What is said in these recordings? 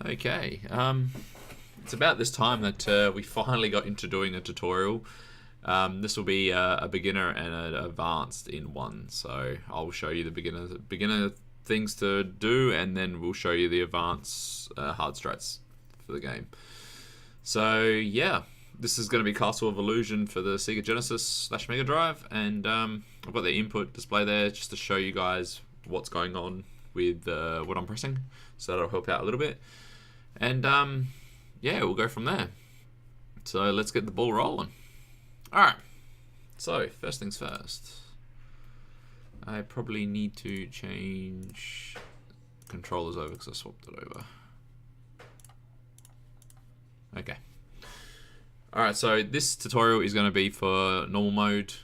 Okay, it's about this time that we finally got into doing a tutorial. This will be a beginner and an advanced in one, so I'll show you the beginner things to do, and then we'll show you the advanced hard strats for the game. So yeah, this is going to be Castle of Illusion for the Sega Genesis / Mega Drive, and I've got the input display there just to show you guys what's going on with what I'm pressing, so that'll help out a little bit. And yeah, we'll go from there. So let's get the ball rolling. Alright, so first things first. I probably need to change controllers over because I swapped it over. Okay. Alright, so this tutorial is going to be for normal mode.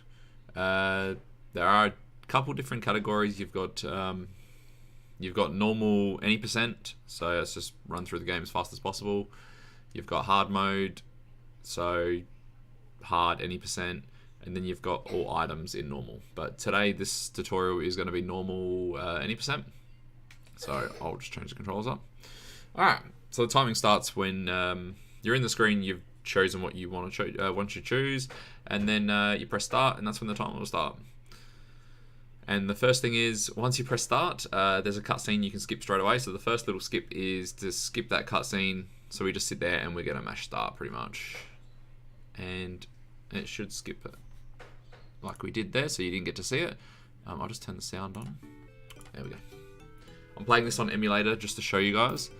There are a couple different categories. You've got normal any percent, so let's just run through the game as fast as possible. You've got hard mode, so hard any percent, and then you've got all items in normal. But today this tutorial is going to be normal any percent, so I'll just change the controls up. Alright, so the timing starts when you're in the screen, you've chosen what you want to choose, and then you press start, and that's when the timer will start. And the first thing is, once you press start, there's a cutscene you can skip straight away. So the first little skip is to skip that cutscene. So we just sit there and we're going to mash start pretty much. And it should skip it like we did there, so you didn't get to see it. I'll just turn the sound on. There we go. I'm playing this on emulator just to show you guys.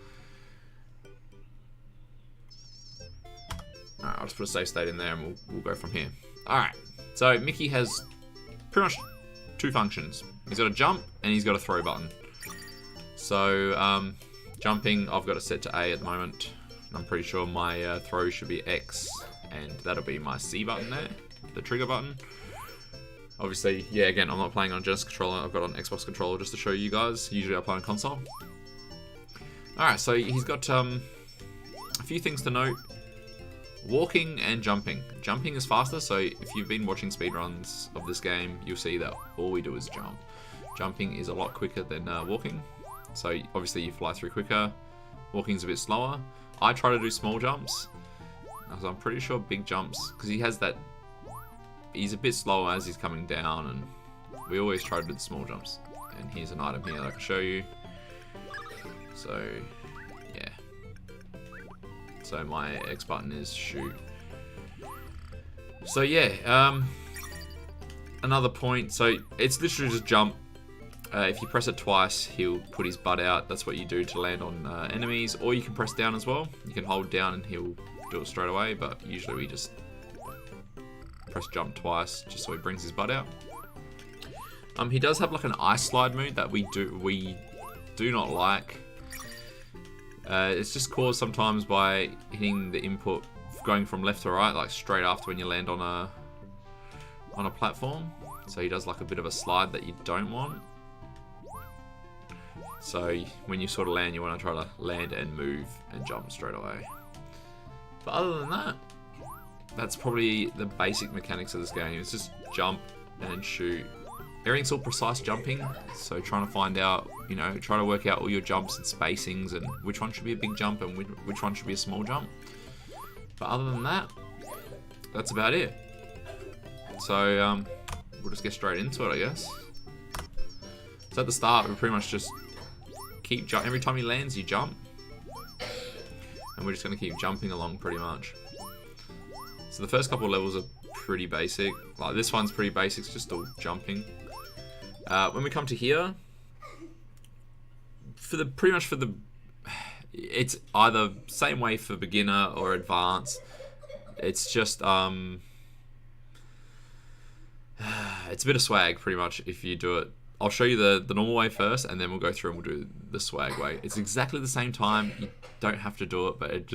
Alright, I'll just put a save state in there and we'll go from here. Alright, so Mickey has pretty much two functions. He's got a jump and he's got a throw button. So jumping, I've got it set to A at the moment. I'm pretty sure my throw should be X, and that'll be my C button there, the trigger button. Obviously, yeah, again, I'm not playing on Genesis controller. I've got an Xbox controller just to show you guys. Usually I play on console. Alright, so he's got a few things to note. Walking and jumping. Jumping is faster, so if you've been watching speedruns of this game, you'll see that all we do is jump. Jumping is a lot quicker than walking, so obviously you fly through quicker. Walking's a bit slower. I try to do small jumps, because I'm pretty sure big jumps, because he's a bit slower as he's coming down, and we always try to do the small jumps. And here's an item here that I can show you. So yeah. So my X button is shoot. So yeah, another point. So it's literally just jump. If you press it twice, he'll put his butt out. That's what you do to land on enemies. Or you can press down as well. You can hold down and he'll do it straight away. But usually we just press jump twice just so he brings his butt out. He does have like an ice slide move that we do not like. It's just caused sometimes by hitting the input going from left to right, like straight after when you land on a platform. So he does like a bit of a slide that you don't want. So when you sort of land, you want to try to land and move and jump straight away. But other than that, that's probably the basic mechanics of this game. It's just jump and shoot. Everything's all precise jumping, so trying to find out, try to work out all your jumps and spacings and which one should be a big jump and which one should be a small jump. But other than that, that's about it. So we'll just get straight into it, I guess. So at the start, we pretty much just keep jumping. Every time he lands, you jump. And we're just going to keep jumping along pretty much. So the first couple of levels are pretty basic. Like this one's pretty basic, it's just all jumping. When we come to here, it's either same way for beginner or advanced. It's just it's a bit of swag pretty much if you do it. I'll show you the normal way first, and then we'll go through and we'll do the swag way. It's exactly the same time. You don't have to do it, but it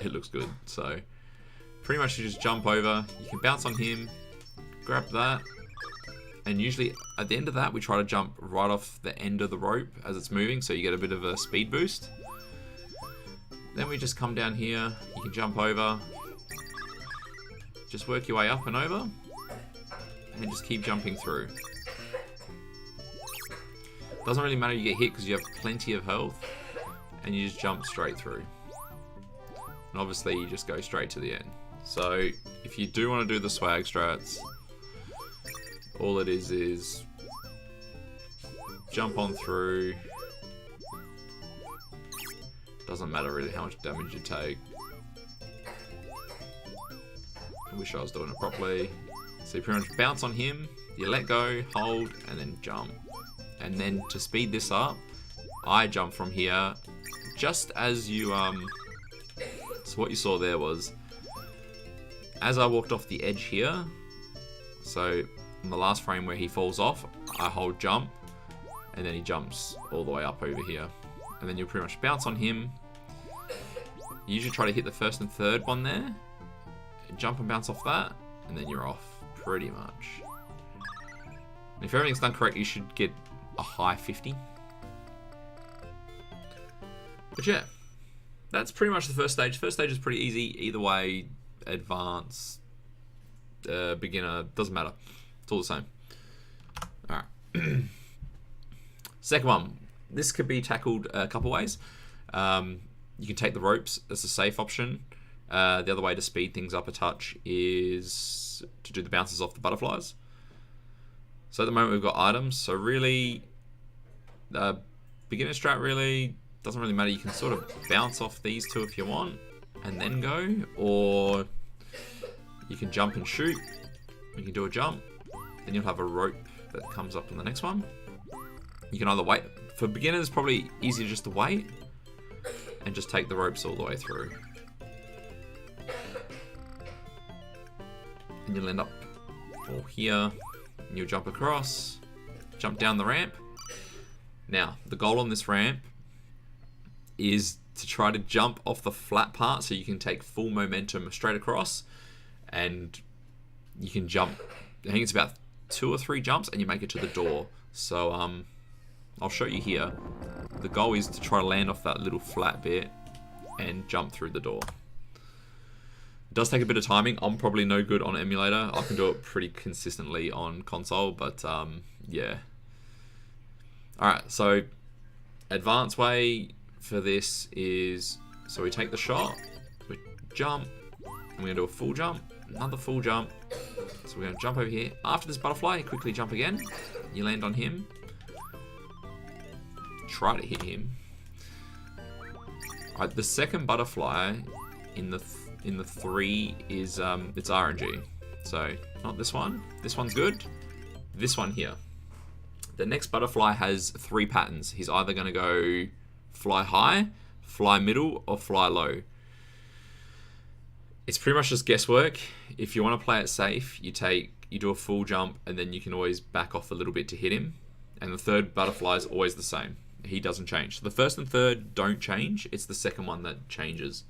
looks good. So pretty much you just jump over. You can bounce on him, grab that. And usually at the end of that, we try to jump right off the end of the rope as it's moving, so you get a bit of a speed boost. Then we just come down here, you can jump over, just work your way up and over, and just keep jumping through. Doesn't really matter if you get hit because you have plenty of health, and you just jump straight through. And obviously you just go straight to the end. So if you do want to do the swag strats, all it is jump on through. Doesn't matter really how much damage you take. I wish I was doing it properly. So you pretty much bounce on him, you let go, hold, and then jump. And then to speed this up, I jump from here just as you, so what you saw there was, as I walked off the edge here, so in the last frame where he falls off, I hold jump, and then he jumps all the way up over here. And then you'll pretty much bounce on him. You usually try to hit the first and third one there, jump and bounce off that, and then you're off, pretty much. And if everything's done correct, you should get a high 50. But yeah, that's pretty much the first stage. First stage is pretty easy either way. Advanced, beginner, doesn't matter. It's all the same. Alright. Second one. This could be tackled a couple ways. You can take the ropes as a safe option. The other way to speed things up a touch is to do the bounces off the butterflies. So at the moment we've got items. So really, beginner strat really doesn't really matter. You can sort of bounce off these two if you want and then go, or you can jump and shoot. You can do a jump, then you'll have a rope that comes up on the next one. You can either wait. For beginners, probably easier just to wait and just take the ropes all the way through. And you'll end up all here, and you'll jump across, jump down the ramp. Now, the goal on this ramp is to try to jump off the flat part so you can take full momentum straight across, and you can jump. I think it's about 2 or 3 jumps and you make it to the door. So I'll show you here. The goal is to try to land off that little flat bit and jump through the door. It does take a bit of timing. I'm probably no good on emulator. I can do it pretty consistently on console, but yeah. Alright, so advanced way for this is, so we take the shot, we jump, and we're going to do a full jump, another full jump. So we're going to jump over here. After this butterfly, quickly jump again. You land on him. Try to hit him. Alright, the second butterfly in the 3 is it's RNG. So not this one. This one's good. This one here. The next butterfly has 3 patterns. He's either going to go fly high, fly middle, or fly low. It's pretty much just guesswork. If you want to play it safe, you do a full jump, and then you can always back off a little bit to hit him. And the third butterfly is always the same. He doesn't change. So the first and third don't change. It's the second one that changes.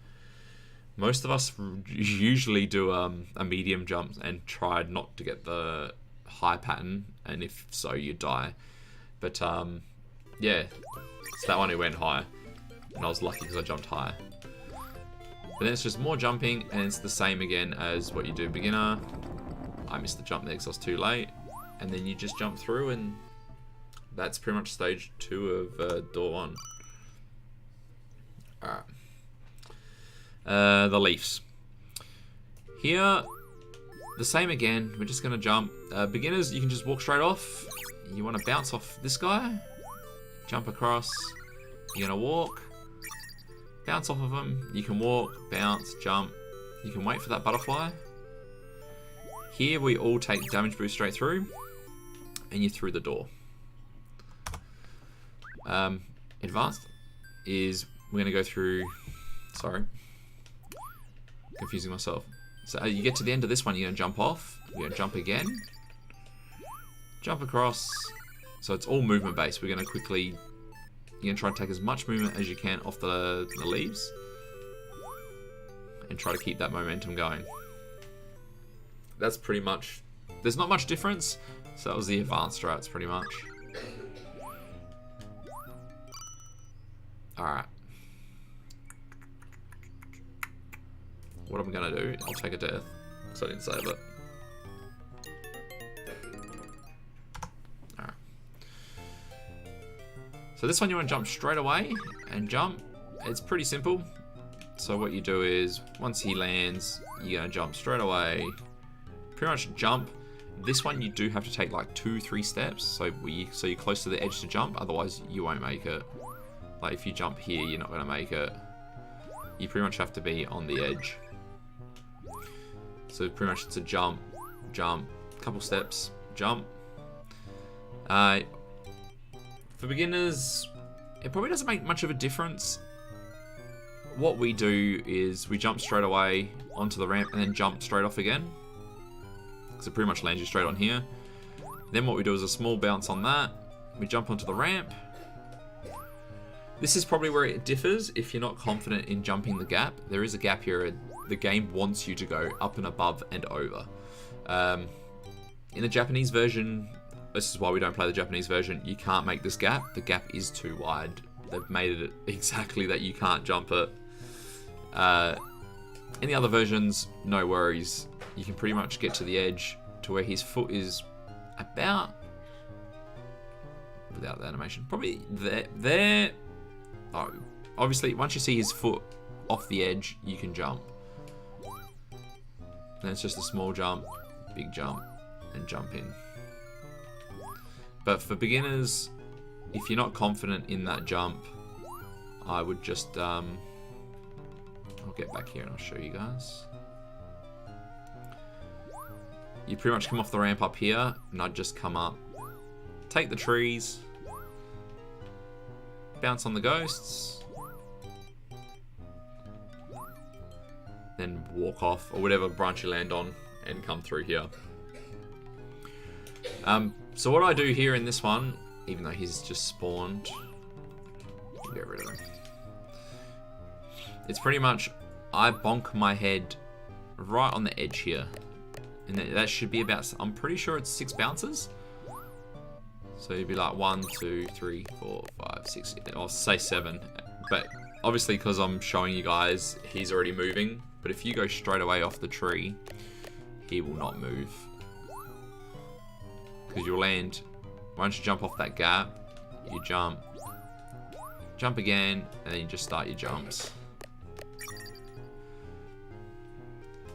Most of us usually do a medium jump and try not to get the high pattern, and if so, you die. But yeah, it's that one who went high, and I was lucky because I jumped high. But then it's just more jumping, and it's the same again as what you do beginner. I missed the jump there because I was too late, and then you just jump through, and that's pretty much stage 2 of door 1. Alright. The leaves. Here, the same again. We're just going to jump. Beginners, you can just walk straight off. You want to bounce off this guy. Jump across. You're going to walk. Bounce off of him. You can walk, bounce, jump. You can wait for that butterfly. Here we all take damage boost straight through. And you're through the door. Advanced is we're going to go through... Sorry. Confusing myself. So you get to the end of this one, you're going to jump off. You're going to jump again. Jump across. So it's all movement based. We're going to quickly... You're going to try to take as much movement as you can off the leaves. And try to keep that momentum going. That's pretty much... There's not much difference. So that was the advanced strats pretty much. Alright. What I'm gonna do, I'll take a death, because I didn't save it. Alright. So this one you want to jump straight away, and jump, it's pretty simple. So what you do is, once he lands, you're gonna jump straight away. Pretty much jump. This one you do have to take like 2-3 steps, so you're close to the edge to jump, otherwise you won't make it. Like if you jump here, you're not gonna make it. You pretty much have to be on the edge. So pretty much it's a jump, couple steps, jump. For beginners, it probably doesn't make much of a difference. What we do is we jump straight away onto the ramp and then jump straight off again. So it pretty much lands you straight on here. Then what we do is a small bounce on that. We jump onto the ramp. This is probably where it differs if you're not confident in jumping the gap. There is a gap here. The game wants you to go up and above and over. In the Japanese version, this is why we don't play the Japanese version, you can't make this gap. The gap is too wide. They've made it exactly that you can't jump it. In the other versions, no worries. You can pretty much get to the edge to where his foot is about, without the animation, probably there. Oh, obviously, once you see his foot off the edge, you can jump. Then it's just a small jump, big jump, and jump in. But for beginners, if you're not confident in that jump, I would just, I'll get back here and I'll show you guys. You pretty much come off the ramp up here, and I'd just come up, take the trees, bounce on the ghosts, then walk off, or whatever branch you land on, and come through here. So what I do here in this one, even though he's just spawned, get rid of him. It's pretty much, I bonk my head right on the edge here. And that should be about, I'm pretty sure it's 6 bounces. So you'd be like 1, 2, 3, 4, 5, 6, I'll say 7. But obviously because I'm showing you guys, he's already moving. But if you go straight away off the tree, he will not move. Because you'll land, once you jump off that gap, you jump again, and then you just start your jumps.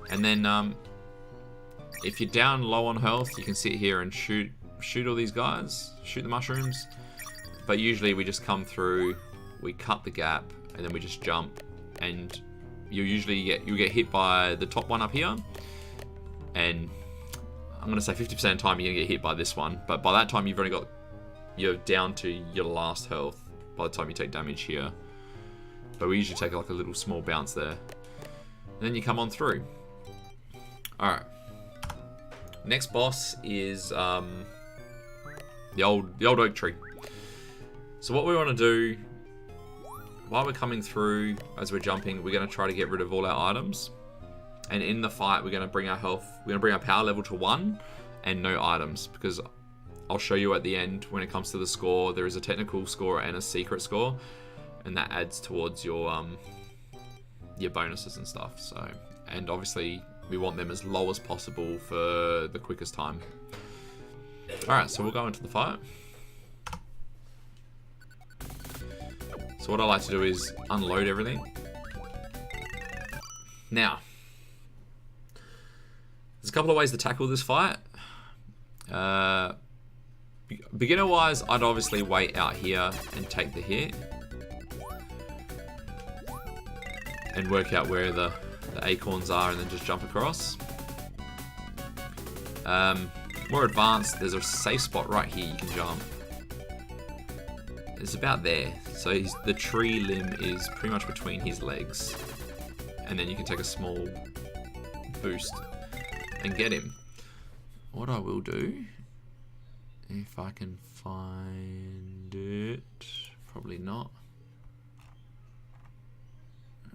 And then if you're down low on health, you can sit here and shoot all these guys, shoot the mushrooms. But usually we just come through, we cut the gap, and then we just jump. And you'll get hit by the top one up here. And I'm gonna say 50% of the time you're gonna get hit by this one. But by that time you're down to your last health by the time you take damage here. But we usually take like a little small bounce there. And then you come on through. Alright. Next boss is the old oak tree. So what we want to do, while we're coming through, as we're jumping, we're going to try to get rid of all our items. And in the fight, we're going to bring our power level to 1 and no items. Because I'll show you at the end, when it comes to the score, there is a technical score and a secret score. And that adds towards your bonuses and stuff. So, and obviously, we want them as low as possible for the quickest time. Alright, so we'll go into the fight. So what I like to do is unload everything. Now, there's a couple of ways to tackle this fight. Beginner-wise, I'd obviously wait out here and take the hit. And work out where the acorns are and then just jump across. More advanced, there's a safe spot right here you can jump. It's about there. So the tree limb is pretty much between his legs. And then you can take a small boost and get him. What I will do, if I can find it, probably not.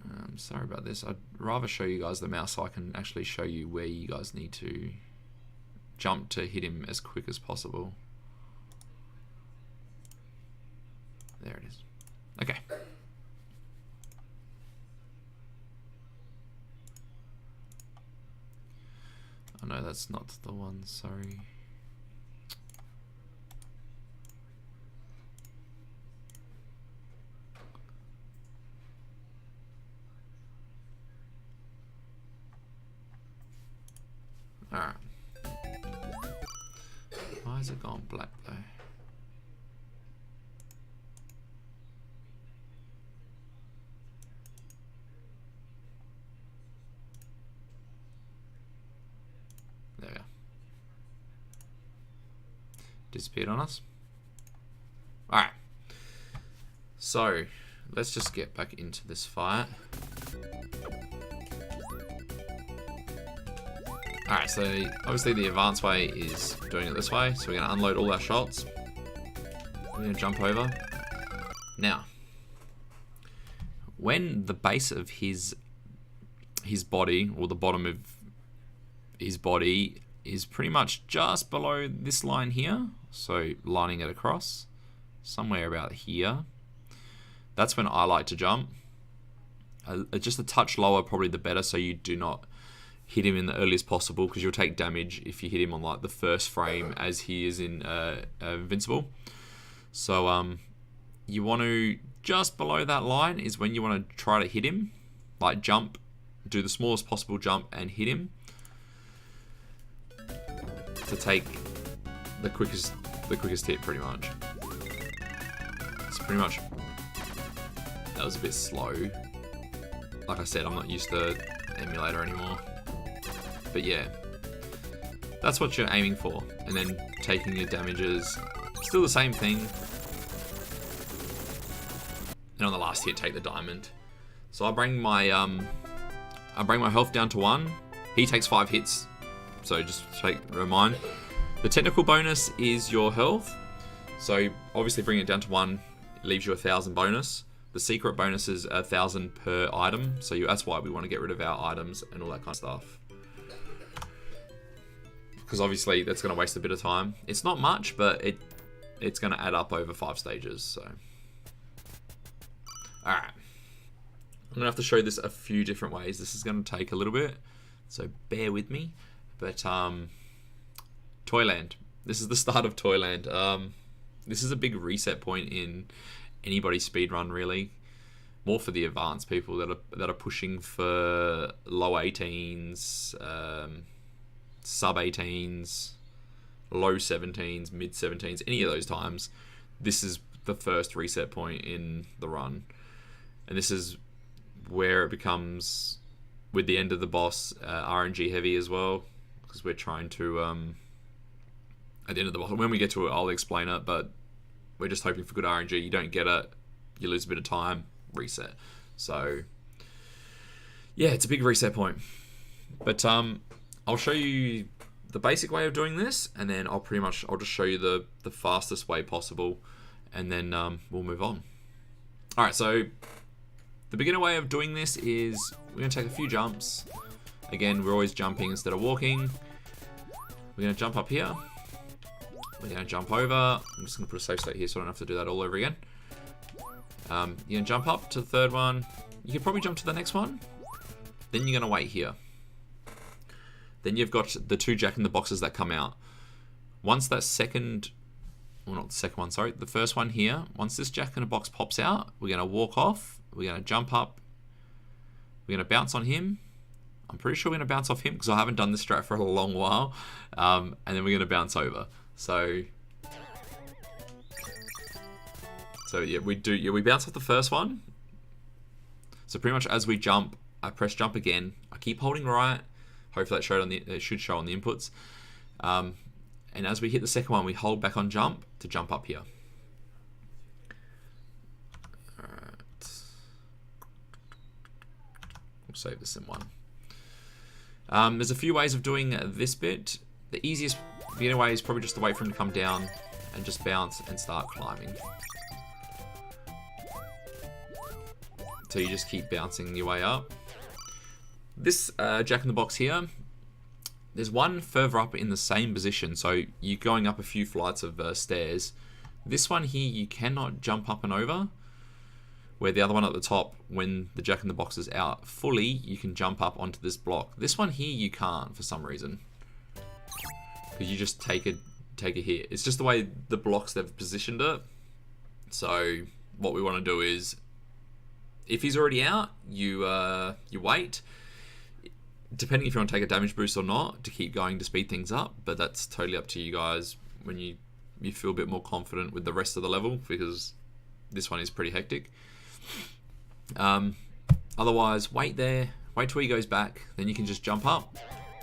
I'm sorry about this. I'd rather show you guys the mouse so I can actually show you where you guys need to jump to hit him as quick as possible. There it is. Okay. Oh no, that's not the one, sorry. has it gone black though? There we are. Disappeared on us. Alright. So, let's just get back into this fight. Alright, so obviously the advanced way is doing it this way. So we're going to unload all our shots. We're going to jump over. Now, when the base of his body, or the bottom of his body, is pretty much just below this line here, so lining it across, somewhere about here, that's when I like to jump. Just a touch lower, probably the better, so you do not hit him in the earliest possible, because you'll take damage if you hit him on like the first frame as he is in invincible. So you want to, just below that line is when you want to try to hit him, like jump, do the smallest possible jump and hit him to take the quickest hit, pretty much. It's pretty much, that was a bit slow. Like I said, I'm not used to emulator anymore. But yeah, that's what you're aiming for. And then taking your damages, still the same thing. And on the last hit, take the diamond. So I bring my health down to 1. He takes 5 hits. So just remind. The technical bonus is your health. So obviously bring it down to 1, it leaves you 1,000 bonus. The secret bonus is 1,000 per item. So that's why we want to get rid of our items and all that kind of stuff. Because obviously that's going to waste a bit of time. It's not much, but it's going to add up over 5 stages. So, alright. I'm going to have to show this a few different ways. This is going to take a little bit, so bear with me. But Toyland. This is the start of Toyland. This is a big reset point in anybody's speedrun, really. More for the advanced people that are pushing for low 18s, sub 18s, low 17s, mid 17s, any of those times. This is the first reset point in the run. And this is where it becomes, with the end of the boss, RNG heavy as well. Because we're trying to, at the end of the boss, when we get to it, I'll explain it, but we're just hoping for good RNG. You don't get it, you lose a bit of time, reset. So, yeah, it's a big reset point. But I'll show you the basic way of doing this, and then I'll just show you the fastest way possible, and then we'll move on. Alright, so the beginner way of doing this is we're going to take a few jumps. Again, we're always jumping instead of walking. We're going to jump up here. We're going to jump over. I'm just going to put a safe state here so I don't have to do that all over again. You're going to jump up to the third one. You can probably jump to the next one. Then you're going to wait here. Then you've got the 2 jack-in-the-boxes that come out. Once that second, well, not the second one, sorry, the first one here, once this jack-in-the-box pops out, we're going to walk off, we're going to jump up, we're going to bounce on him. I'm pretty sure we're going to bounce off him because I haven't done this strat for a long while. And then we're going to bounce over. So yeah, we bounce off the first one. So pretty much as we jump, I press jump again. I keep holding right. Hopefully it should show on the inputs. And as we hit the second one, we hold back on jump to jump up here. Alright. We'll save this in one. There's a few ways of doing this bit. The easiest beginner way is probably just to wait for him to come down and just bounce and start climbing. So you just keep bouncing your way up. This jack-in-the-box here, there's one further up in the same position, so you're going up a few flights of stairs. This one here, you cannot jump up and over, where the other one at the top, when the jack-in-the-box is out fully, you can jump up onto this block. This one here, you can't for some reason, because you just take a hit. It's just the way the blocks they've positioned it. So what we want to do is, if he's already out, you wait. Depending if you want to take a damage boost or not, to keep going to speed things up, but that's totally up to you guys when you you feel a bit more confident with the rest of the level, because this one is pretty hectic. Otherwise, wait there, wait till he goes back, then you can just jump up,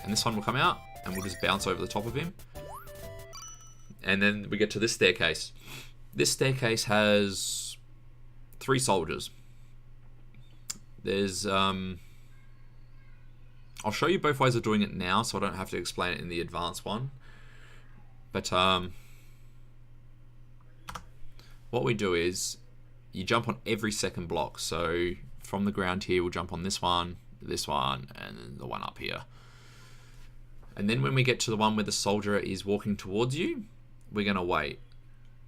and this one will come out, and we'll just bounce over the top of him. And then we get to this staircase. This staircase has 3 soldiers. There's, I'll show you both ways of doing it now, so I don't have to explain it in the advanced one. But what we do is, you jump on every second block. So from the ground here, we'll jump on this one, and then the one up here. And then when we get to the one where the soldier is walking towards you, we're gonna wait.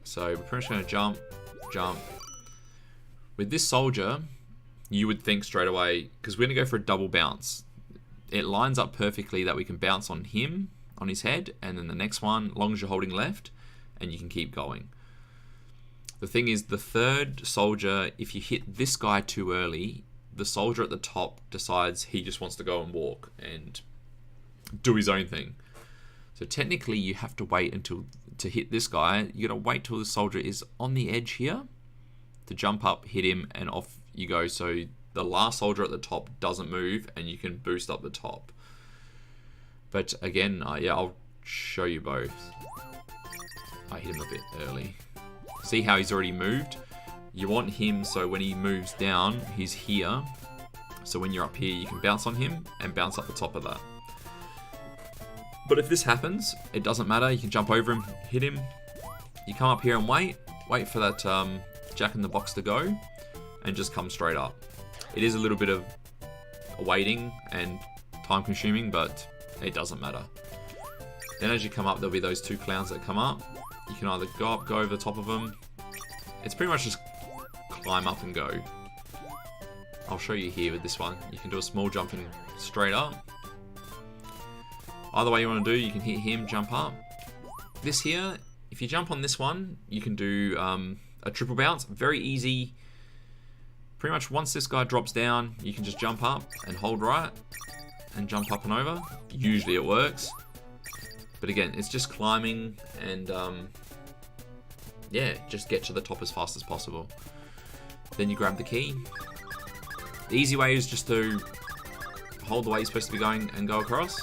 So we're pretty much gonna jump, jump. With this soldier, you would think straight away, because we're gonna go for a double bounce. It lines up perfectly that we can bounce on him, on his head, and then the next one, as long as you're holding left, and you can keep going. The thing is, the third soldier, if you hit this guy too early, the soldier at the top decides he just wants to go and walk and do his own thing. So technically you have to wait until, to hit this guy, you gotta wait till the soldier is on the edge here to jump up, hit him, and off you go. So the last soldier at the top doesn't move, and you can boost up the top. But again, yeah, I'll show you both. I hit him a bit early. See how he's already moved? You want him so when he moves down, he's here. So when you're up here, you can bounce on him and bounce up the top of that. But if this happens, it doesn't matter. You can jump over him, hit him. You come up here and wait for that jack-in-the-box to go, and just come straight up. It is a little bit of waiting and time-consuming, but it doesn't matter. Then as you come up, there'll be those 2 clowns that come up. You can either go up, go over the top of them. It's pretty much just climb up and go. I'll show you here with this one. You can do a small jump and straight up. Either way you want to do, you can hit him, jump up. This here, if you jump on this one, you can do a triple bounce. Very easy. Pretty much once this guy drops down, you can just jump up and hold right and jump up and over. Usually it works. But again, it's just climbing and yeah, just get to the top as fast as possible. Then you grab the key. The easy way is just to hold the way you're supposed to be going and go across.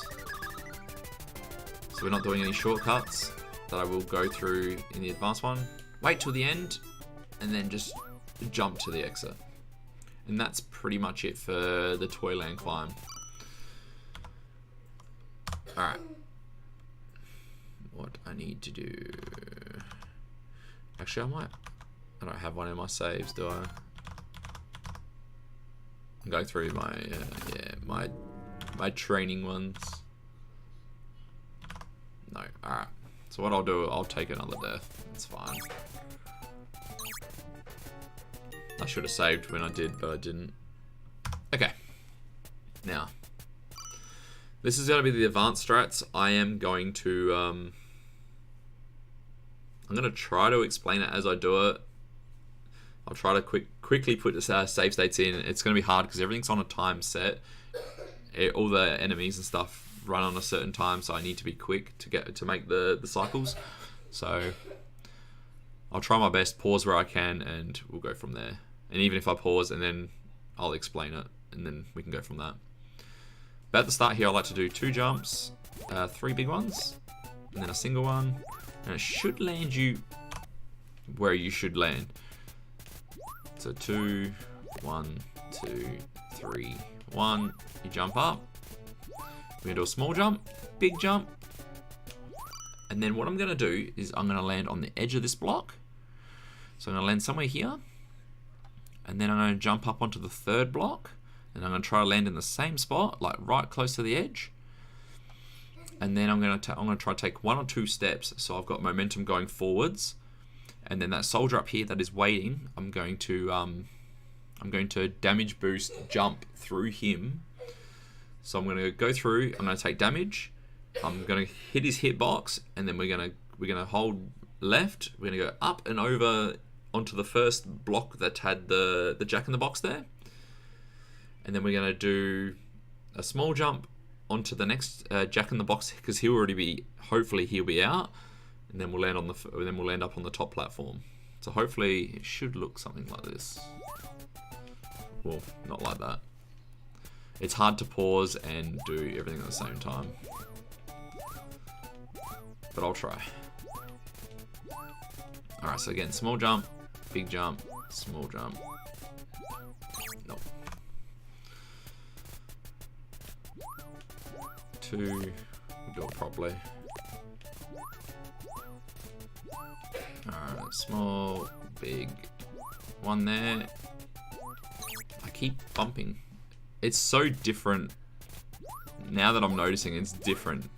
So we're not doing any shortcuts that I will go through in the advanced one. Wait till the end and then just jump to the exit. And that's pretty much it for the Toyland climb. Alright. What I need to do... Actually, I don't have one in my saves, do I? I'm going through my, my training ones. No, alright. So what I'll do, I'll take another death. It's fine. I should have saved when I did, but I didn't. Okay. Now. This is going to be the advanced strats. I am going to, I'm going to try to explain it as I do it. I'll try to quickly put the save states in. It's going to be hard because everything's on a time set. All the enemies and stuff run on a certain time, so I need to be quick to make the cycles. So I'll try my best, pause where I can, and we'll go from there. And even if I pause, and then I'll explain it, and then we can go from that. But at the start here, I like to do 2 jumps, 3 big ones, and then a single one. And it should land you where you should land. So 2, 1, 2, 3, 1. You jump up. We're gonna do a small jump, big jump. And then what I'm gonna do is I'm gonna land on the edge of this block. So I'm gonna land somewhere here. And then I'm gonna jump up onto the 3rd block. And I'm gonna try to land in the same spot, like right close to the edge. And then I'm gonna try to take 1 or 2 steps, so I've got momentum going forwards. And then that soldier up here that is waiting, I'm going to damage boost jump through him. So I'm gonna go through. I'm gonna take damage. I'm gonna hit his hitbox, and then we're gonna hold left. We're gonna go up and over onto the first block that had the jack-in-the-box there. And then we're gonna do a small jump onto the next jack-in-the-box, because hopefully he'll be out. and then we'll land on then we'll land up on the top platform. So hopefully it should look something like this. Well, not like that. It's hard to pause and do everything at the same time. But I'll try. Alright, so again, small jump, big jump, small jump. Nope. 2, we'll do it properly. Alright, small, big, 1 there. I keep bumping. It's so different. Now that I'm noticing, it's different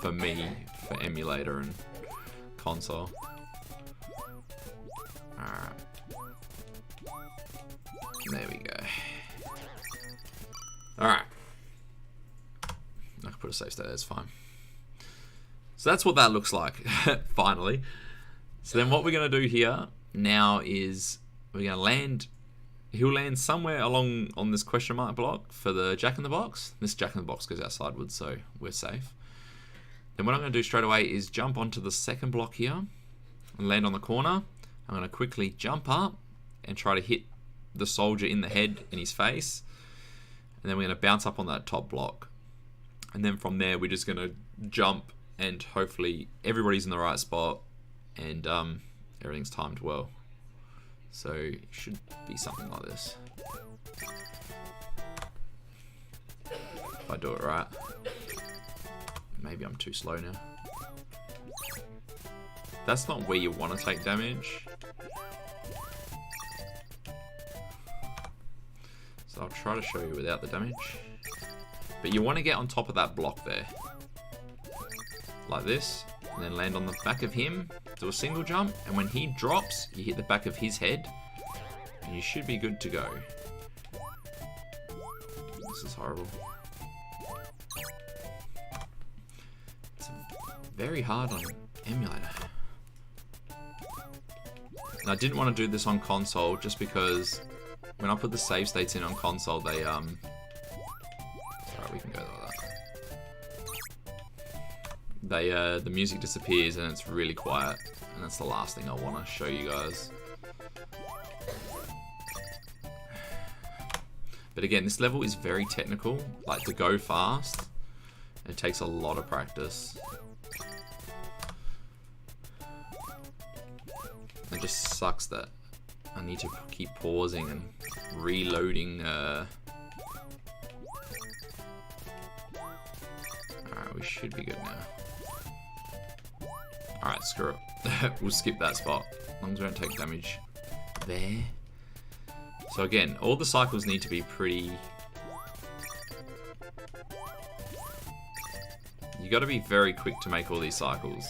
for me, for emulator and console. Alright. There we go. Alright. I can put a save state, that's fine. So that's what that looks like, finally. So then what we're going to do here now is we're going to land. He'll land somewhere along on this question mark block for the Jack in the Box. This Jack in the Box goes out sideways, so we're safe. Then what I'm going to do straight away is jump onto the second block here and land on the corner. I'm going to quickly jump up and try to hit the soldier in the head, in his face. And then we're going to bounce up on that top block. And then from there, we're just going to jump and hopefully everybody's in the right spot and everything's timed well. So it should be something like this. If I do it right. Maybe I'm too slow now. That's not where you want to take damage. So I'll try to show you without the damage. But you want to get on top of that block there. Like this. And then land on the back of him. Do a single jump. And when he drops, you hit the back of his head. And you should be good to go. This is horrible. It's very hard on emulator. And I didn't want to do this on console just because when I put the save states in on console, they Alright, we can go like that. The music disappears and it's really quiet, and that's the last thing I want to show you guys. But again, this level is very technical. Like, to go fast, it takes a lot of practice. It just sucks that I need to keep pausing and reloading. Alright, we should be good now. Alright, screw it. We'll skip that spot, as long as we don't take damage there. So again, all the cycles need to be pretty... You got to be very quick to make all these cycles.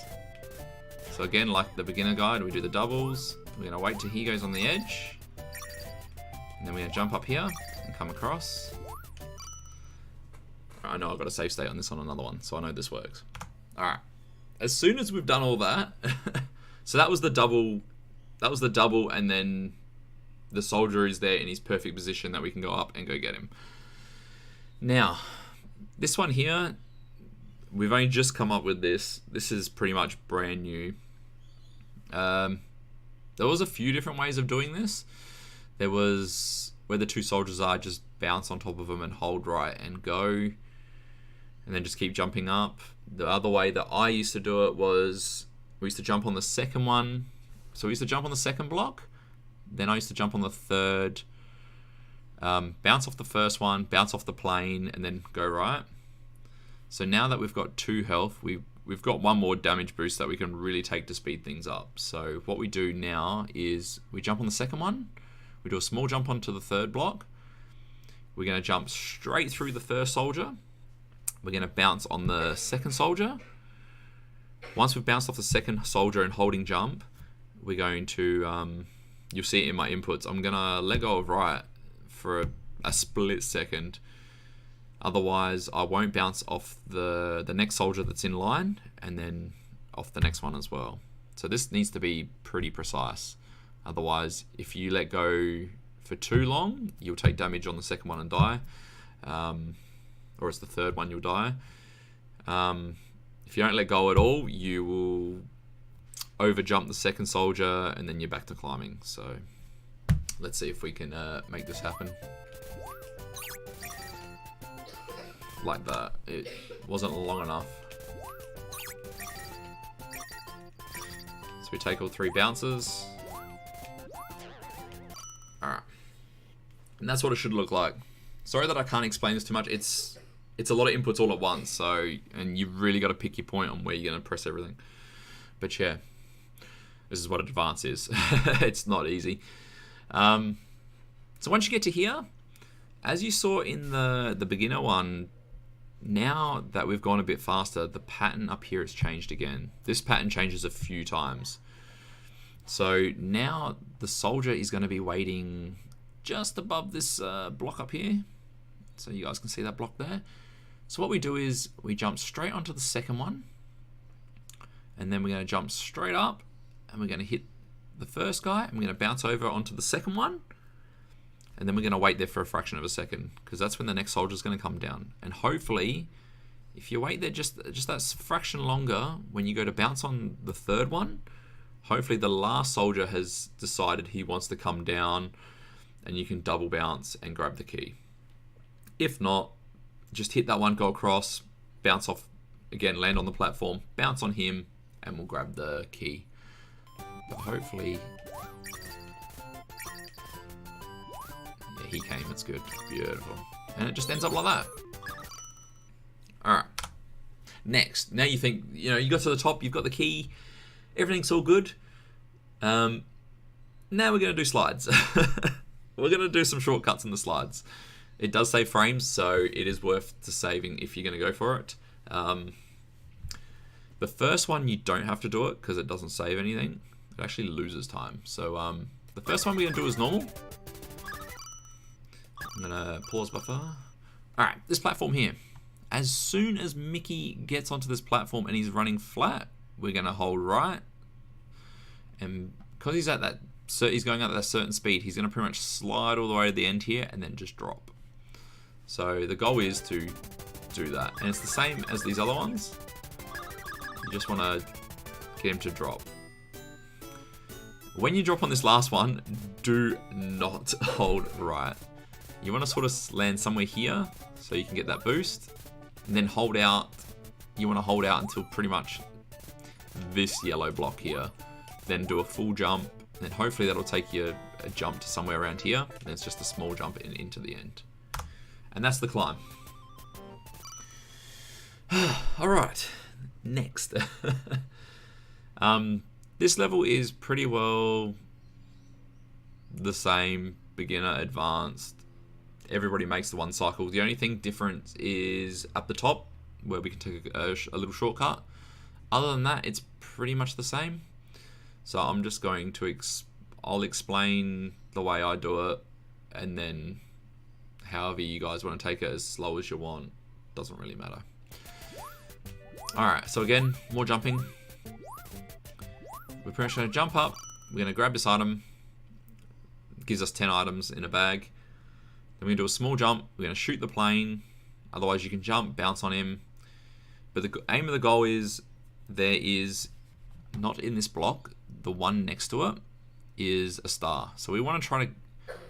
So again, like the beginner guide, we do the doubles. We're going to wait till he goes on the edge. And then we're going to jump up here and come across. I know I've got a save state on this on another one, so I know this works. Alright. As soon as we've done all that... so that was the double. That was the double, and then the soldier is there in his perfect position that we can go up and go get him. Now, this one here, we've only just come up with this. This is pretty much brand new. There was a few different ways of doing this. There was where the two soldiers are, just bounce on top of them and hold right and go, and then just keep jumping up. The other way that I used to do it was we used to jump on the second one. So we used to jump on the second block. Then I used to jump on the third, bounce off the first one, bounce off the plane, and then go right. So now that we've got 2 health, we've got 1 more damage boost that we can really take to speed things up. So what we do now is we jump on the second one, we do a small jump onto the third block, we're going to jump straight through the first soldier, we're going to bounce on the second soldier. Once we've bounced off the second soldier and holding jump, we're going to, you'll see it in my inputs, I'm going to let go of right for a split second. Otherwise, I won't bounce off the next soldier that's in line, and then off the next one as well. So this needs to be pretty precise. Otherwise, if you let go for too long, you'll take damage on the second one and die. Or it's the third one, you'll die. If you don't let go at all, you will over jump the second soldier, and then you're back to climbing. So let's see if we can make this happen. Like that. It wasn't long enough. So we take all 3 bounces. Alright. And that's what it should look like. Sorry that I can't explain this too much. It's a lot of inputs all at once, so, and you've really got to pick your point on where you're going to press everything. But yeah, this is what advance is. It's not easy. So once you get to here, as you saw in the beginner one, now that we've gone a bit faster, the pattern up here has changed again. This pattern changes a few times. So now the soldier is going to be waiting just above this block up here. So you guys can see that block there. So what we do is we jump straight onto the second one. And then we're going to jump straight up. And we're going to hit the first guy. And we're going to bounce over onto the second one. And then we're going to wait there for a fraction of a second, because that's when the next soldier is going to come down. And hopefully, if you wait there just that fraction longer, when you go to bounce on the third one, hopefully the last soldier has decided he wants to come down, and you can double bounce and grab the key. If not, just hit that one, go across, bounce off, again, land on the platform, bounce on him, and we'll grab the key. But hopefully... he came, it's good. Beautiful. And it just ends up like that. Alright. Next. Now you think, you got to the top, you've got the key, everything's all good. Now we're going to do slides. We're going to do some shortcuts in the slides. It does save frames, so it is worth to saving if you're going to go for it. The first one, you don't have to do it because it doesn't save anything. It actually loses time. So the first one we're going to do is normal. I'm gonna pause buffer. Alright, this platform here. As soon as Mickey gets onto this platform and he's running flat, we're gonna hold right. And because he's at that, so he's going at that certain speed, he's gonna pretty much slide all the way to the end here and then just drop. So the goal is to do that. And it's the same as these other ones. You just wanna get him to drop. When you drop on this last one, do not hold right. You want to sort of land somewhere here so you can get that boost, and then hold out. You want to hold out until pretty much this yellow block here, then do a full jump, and hopefully that'll take you a jump to somewhere around here, and it's just a small jump into the end. And that's the climb. Alright, next. This level is pretty well the same, beginner, advanced. Everybody makes the one cycle. The only thing different is at the top, where we can take a little shortcut. Other than that, it's pretty much the same. So I'm just going to I'll explain the way I do it, and then however you guys want to take it, as slow as you want, doesn't really matter. Alright, so again, more jumping. We're pretty much going to jump up. We're going to grab this item. It gives us 10 items in a bag. Then we're going to do a small jump. We're going to shoot the plane. Otherwise, you can jump, bounce on him. But the aim of the goal is, there is, not in this block, the one next to it is a star. So we want to try to,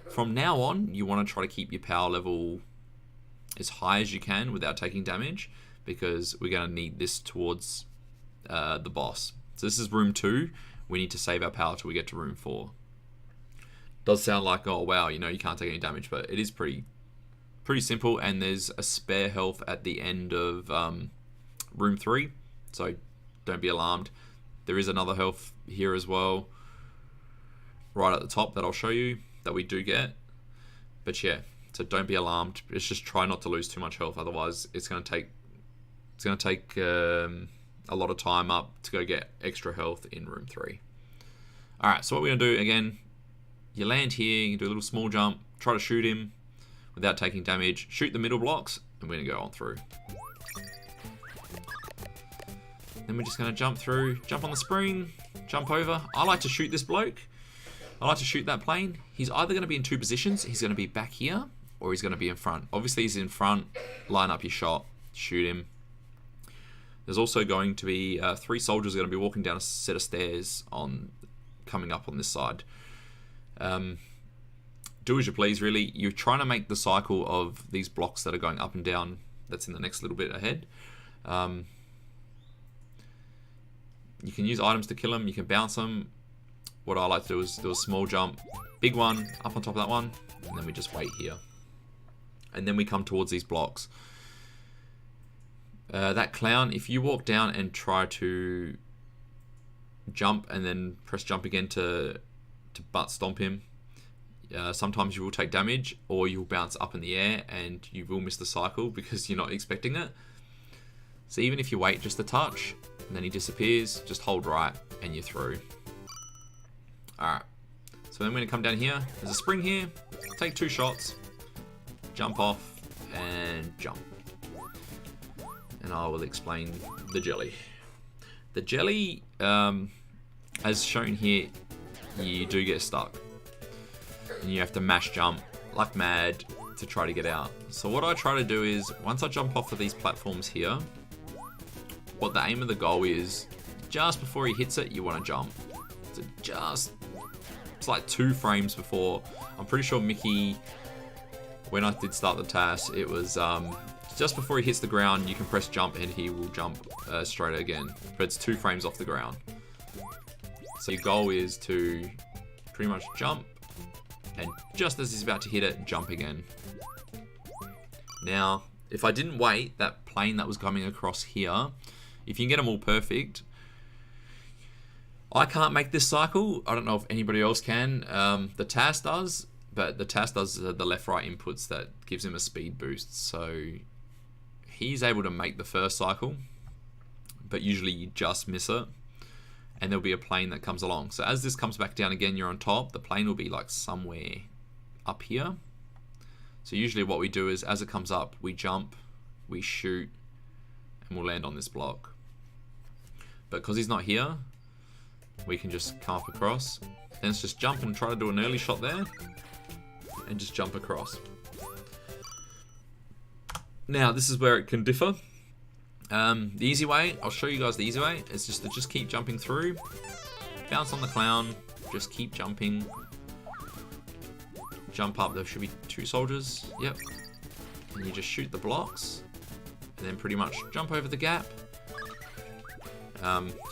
from now on, you want to try to keep your power level as high as you can without taking damage, because we're going to need this towards the boss. So this is room 2. We need to save our power till we get to room 4. Does sound like, oh wow, you can't take any damage, but it is pretty simple, and there's a spare health at the end of room 3, so don't be alarmed. There is another health here as well, right at the top, that I'll show you, that we do get. But yeah, so don't be alarmed. It's just try not to lose too much health, otherwise it's going to take a lot of time up to go get extra health in room 3. Alright, so what we're going to do again, you land here, you do a little small jump, try to shoot him without taking damage, shoot the middle blocks, and we're going to go on through. Then we're just going to jump through, jump on the spring, jump over. I like to shoot this bloke. I like to shoot that plane. He's either going to be in 2 positions. He's going to be back here, or he's going to be in front. Obviously, he's in front. Line up your shot, shoot him. There's also going to be 3 soldiers are going to be walking down a set of stairs coming up on this side. Do as you please, really. You're trying to make the cycle of these blocks that are going up and down. That's in the next little bit ahead. You can use items to kill them. You can bounce them. What I like to do is do a small jump, big one, up on top of that one, and then we just wait here. And then we come towards these blocks. That clown, if you walk down and try to jump and then press jump again to butt stomp him, sometimes you will take damage, or you'll bounce up in the air and you will miss the cycle because you're not expecting it. So even if you wait just a touch and then he disappears, just hold right and you're through. Alright, so then we're going to come down here. There's a spring here. Take 2 shots, jump off and jump. And I will explain the jelly. The jelly, as shown here, you do get stuck. And you have to mash jump like mad to try to get out. So what I try to do is, once I jump off of these platforms here, what the aim of the goal is, just before he hits it, you want to jump. So it's like 2 frames before. I'm pretty sure Mickey, when I did start the task, it was just before he hits the ground, you can press jump and he will jump straight again. But it's 2 frames off the ground. So your goal is to pretty much jump, and just as he's about to hit it, jump again. Now, if I didn't wait, that plane that was coming across here, if you can get them all perfect, I can't make this cycle. I don't know if anybody else can. The task does, but the task does the left-right inputs that gives him a speed boost. So he's able to make the first cycle, but usually you just miss it. And there'll be a plane that comes along. So as this comes back down again, you're on top. The plane will be like somewhere up here. So usually what we do is, as it comes up, we jump, we shoot, and we'll land on this block. But because he's not here, we can just come up across. Then let's just jump and try to do an early shot there, and just jump across. Now this is where it can differ. The easy way, I'll show you guys the easy way, is just to keep jumping through, bounce on the clown, just keep jumping, jump up. There should be 2 soldiers, yep, and you just shoot the blocks, and then pretty much jump over the gap,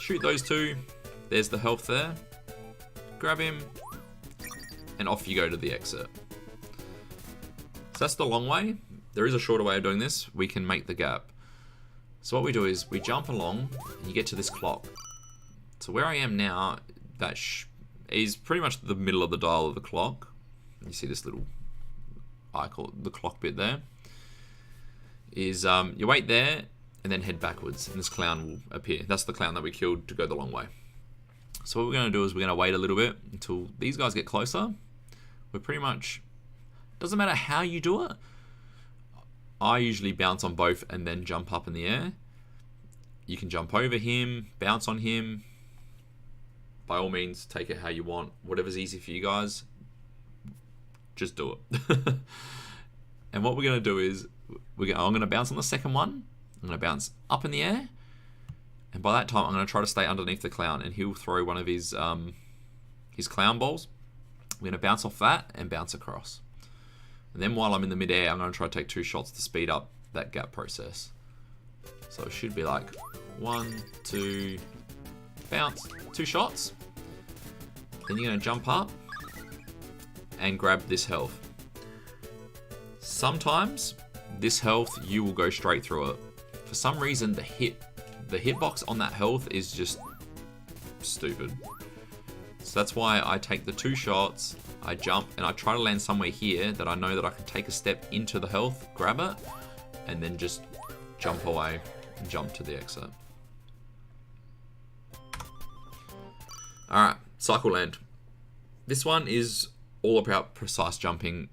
shoot those 2, there's the health there, grab him, and off you go to the exit. So that's the long way. There is a shorter way of doing this. We can make the gap. So what we do is we jump along and you get to this clock. So where I am now, that is pretty much the middle of the dial of the clock. You see this little, I call it the clock bit there. Is you wait there and then head backwards and this clown will appear. That's the clown that we killed to go the long way. So what we're going to do is we're going to wait a little bit until these guys get closer. We're pretty much, doesn't matter how you do it. I usually bounce on both and then jump up in the air. You can jump over him, bounce on him. By all means, take it how you want. Whatever's easy for you guys, just do it. And what we're going to do is, I'm going to bounce on the second one. I'm going to bounce up in the air. And by that time, I'm going to try to stay underneath the clown. And he'll throw one of his clown balls. We're going to bounce off that and bounce across. And then while I'm in the mid-air, I'm going to try to take 2 shots to speed up that gap process. So it should be like 1, 2, bounce, 2 shots. Then you're going to jump up and grab this health. Sometimes this health, you will go straight through it. For some reason, the hitbox on that health is just stupid. So that's why I take the 2 shots, I jump, and I try to land somewhere here that I know that I can take a step into the health, grab it, and then just jump away and jump to the exit. Alright, cycle land. This one is all about precise jumping.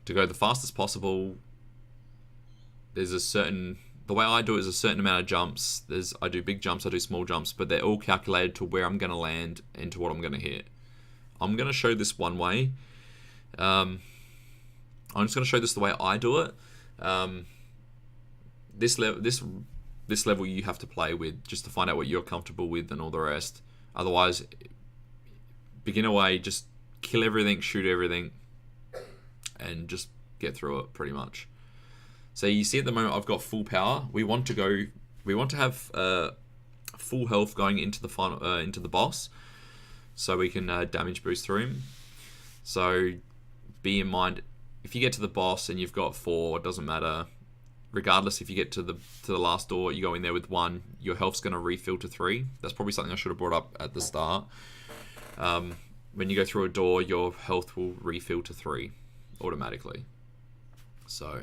To go the fastest possible, there's the way I do it is a certain amount of jumps. I do big jumps, I do small jumps, but they're all calculated to where I'm going to land and to what I'm going to hit. I'm going to show this one way. I'm just going to show this the way I do it. This this level you have to play with just to find out what you're comfortable with and all the rest. Otherwise, beginner way, just kill everything, shoot everything, and just get through it pretty much. So you see at the moment I've got full power. We want to have full health going into the final into the boss, so we can damage boost through him. So be in mind, if you get to the boss and you've got 4, it doesn't matter. Regardless, if you get to the last door, you go in there with 1, your health's going to refill to 3. That's probably something I should have brought up at the start. When you go through a door, your health will refill to 3 automatically. So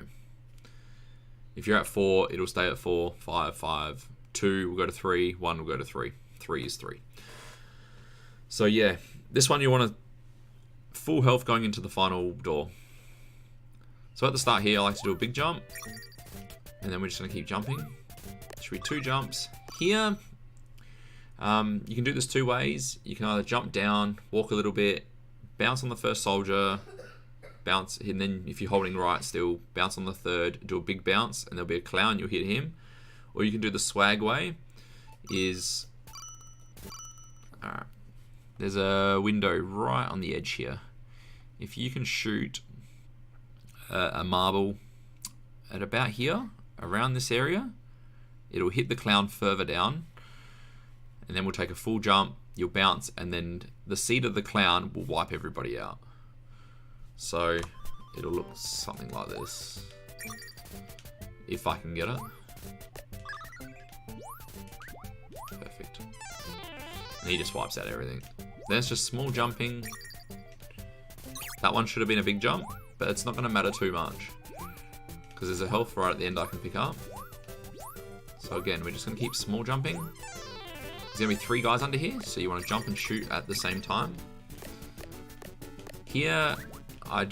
if you're at 4, it'll stay at 4, 5, 5, 2 will go to 3, 1 will go to 3. 3 is 3. So yeah, this one you want full health going into the final door. So at the start here, I like to do a big jump, and then we're just going to keep jumping. Should be 2 jumps. Here, you can do this 2 ways. You can either jump down, walk a little bit, bounce on the first soldier, bounce, and then if you're holding right still, bounce on the third, do a big bounce, and there'll be a clown, you'll hit him. Or you can do the swag way, is... Alright. There's a window right on the edge here. If you can shoot a marble at about here, around this area, it'll hit the clown further down, and then we'll take a full jump, you'll bounce, and then the seed of the clown will wipe everybody out. So it'll look something like this, if I can get it. Perfect. And he just wipes out everything. Then it's just small jumping. That one should have been a big jump, but it's not going to matter too much, because there's a health right at the end I can pick up. So again, we're just going to keep small jumping. There's going to be 3 guys under here, so you want to jump and shoot at the same time. Here, I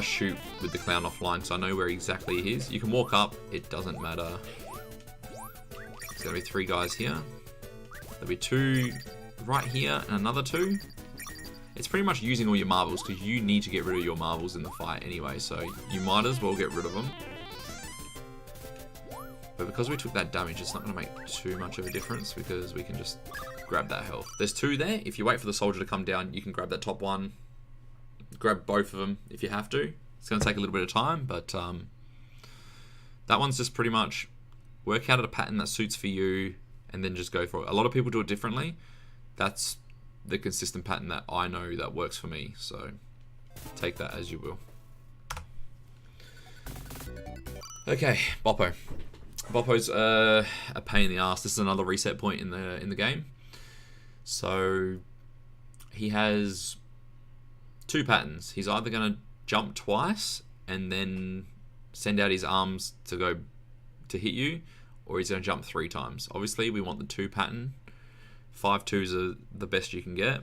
shoot with the clown offline, so I know where exactly he is. You can walk up, it doesn't matter. There's going to be 3 guys here. There'll be 2 right here and another 2. It's pretty much using all your marbles, because you need to get rid of your marbles in the fight anyway, so you might as well get rid of them. But because we took that damage, it's not going to make too much of a difference, because we can just grab that health. There's 2 there. If you wait for the soldier to come down, you can grab that top one. Grab both of them if you have to. It's going to take a little bit of time, but that one's just pretty much work out a pattern that suits for you, and then just go for it. A lot of people do it differently. That's the consistent pattern that I know that works for me, so take that as you will. Okay, Boppo. Boppo's a pain in the ass. This is another reset point in the game. So he has 2 patterns. He's either going to jump twice and then send out his arms to hit you, or he's going to jump 3 times. Obviously, we want the 2 pattern. 5 2s are the best you can get,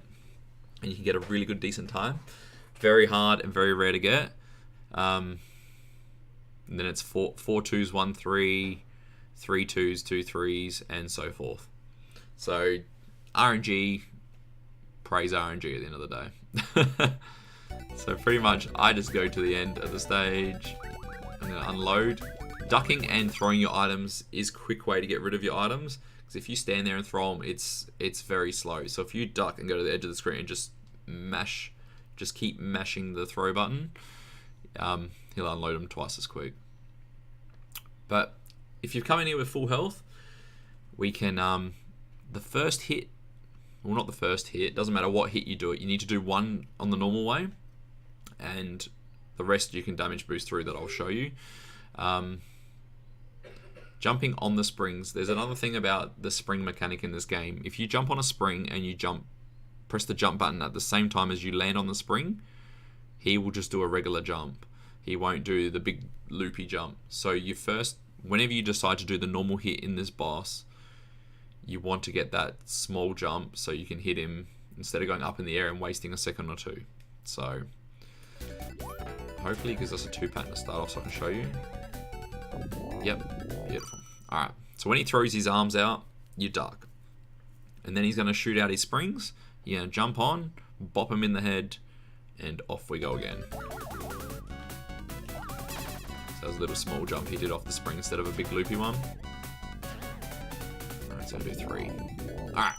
and you can get a really good decent time. Very hard and very rare to get. And then it's 4 2s, 1 3, 3 2s, 2 3s, and so forth. So RNG, praise RNG at the end of the day. So pretty much I just go to the end of the stage. I'm going to unload. Ducking and throwing your items is a quick way to get rid of your items, because if you stand there and throw them, it's very slow. So if you duck and go to the edge of the screen and just keep mashing the throw button, he'll unload them twice as quick. But if you've come in here with full health, we can the first hit, well, not the first hit, doesn't matter what hit you do it, you need to do 1 on the normal way, and the rest you can damage boost through, that I'll show you. Jumping on the springs, there's another thing about the spring mechanic in this game. If you jump on a spring and you press the jump button at the same time as you land on the spring, he will just do a regular jump. He won't do the big loopy jump. So whenever you decide to do the normal hit in this boss, you want to get that small jump so you can hit him instead of going up in the air and wasting a second or 2. So hopefully it gives us a 2 pattern to start off so I can show you. Yep, beautiful. Alright, so when he throws his arms out, you duck. And then he's going to shoot out his springs. You're going to jump on, bop him in the head, and off we go again. So that was a little small jump he did off the spring instead of a big loopy one. Alright, so I'll do 3. Alright.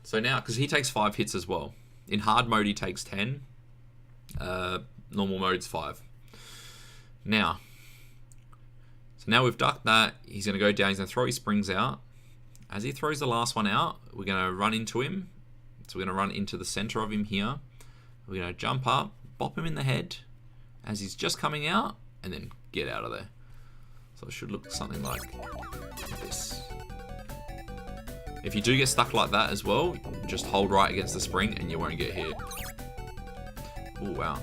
So now, because he takes 5 hits as well. In hard mode, he takes 10. Normal mode's 5. Now, so now we've ducked that. He's going to go down. He's going to throw his springs out. As he throws the last one out, we're going to run into him. So we're going to run into the center of him here. We're going to jump up, bop him in the head as he's just coming out, and then get out of there. So it should look something like this. If you do get stuck like that as well, just hold right against the spring and you won't get hit. Oh wow.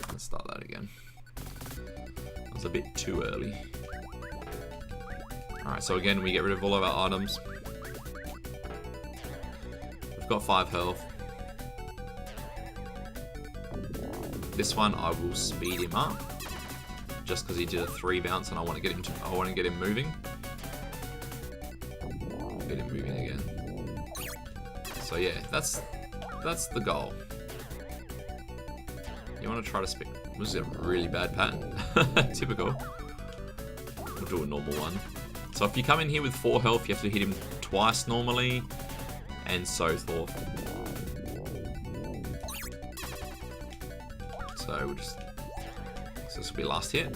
Let's start that again. That was a bit too early. Alright, so again, we get rid of all of our items. We've got 5 health. This one I will speed him up. Just because he did a 3 bounce and I want to get him moving. Get him moving again. So yeah, that's the goal. You want to try to speed. This is a really bad pattern. Typical. We'll do a normal one. So if you come in here with 4 health, you have to hit him twice normally, and so forth. So we'll just. So this will be last hit.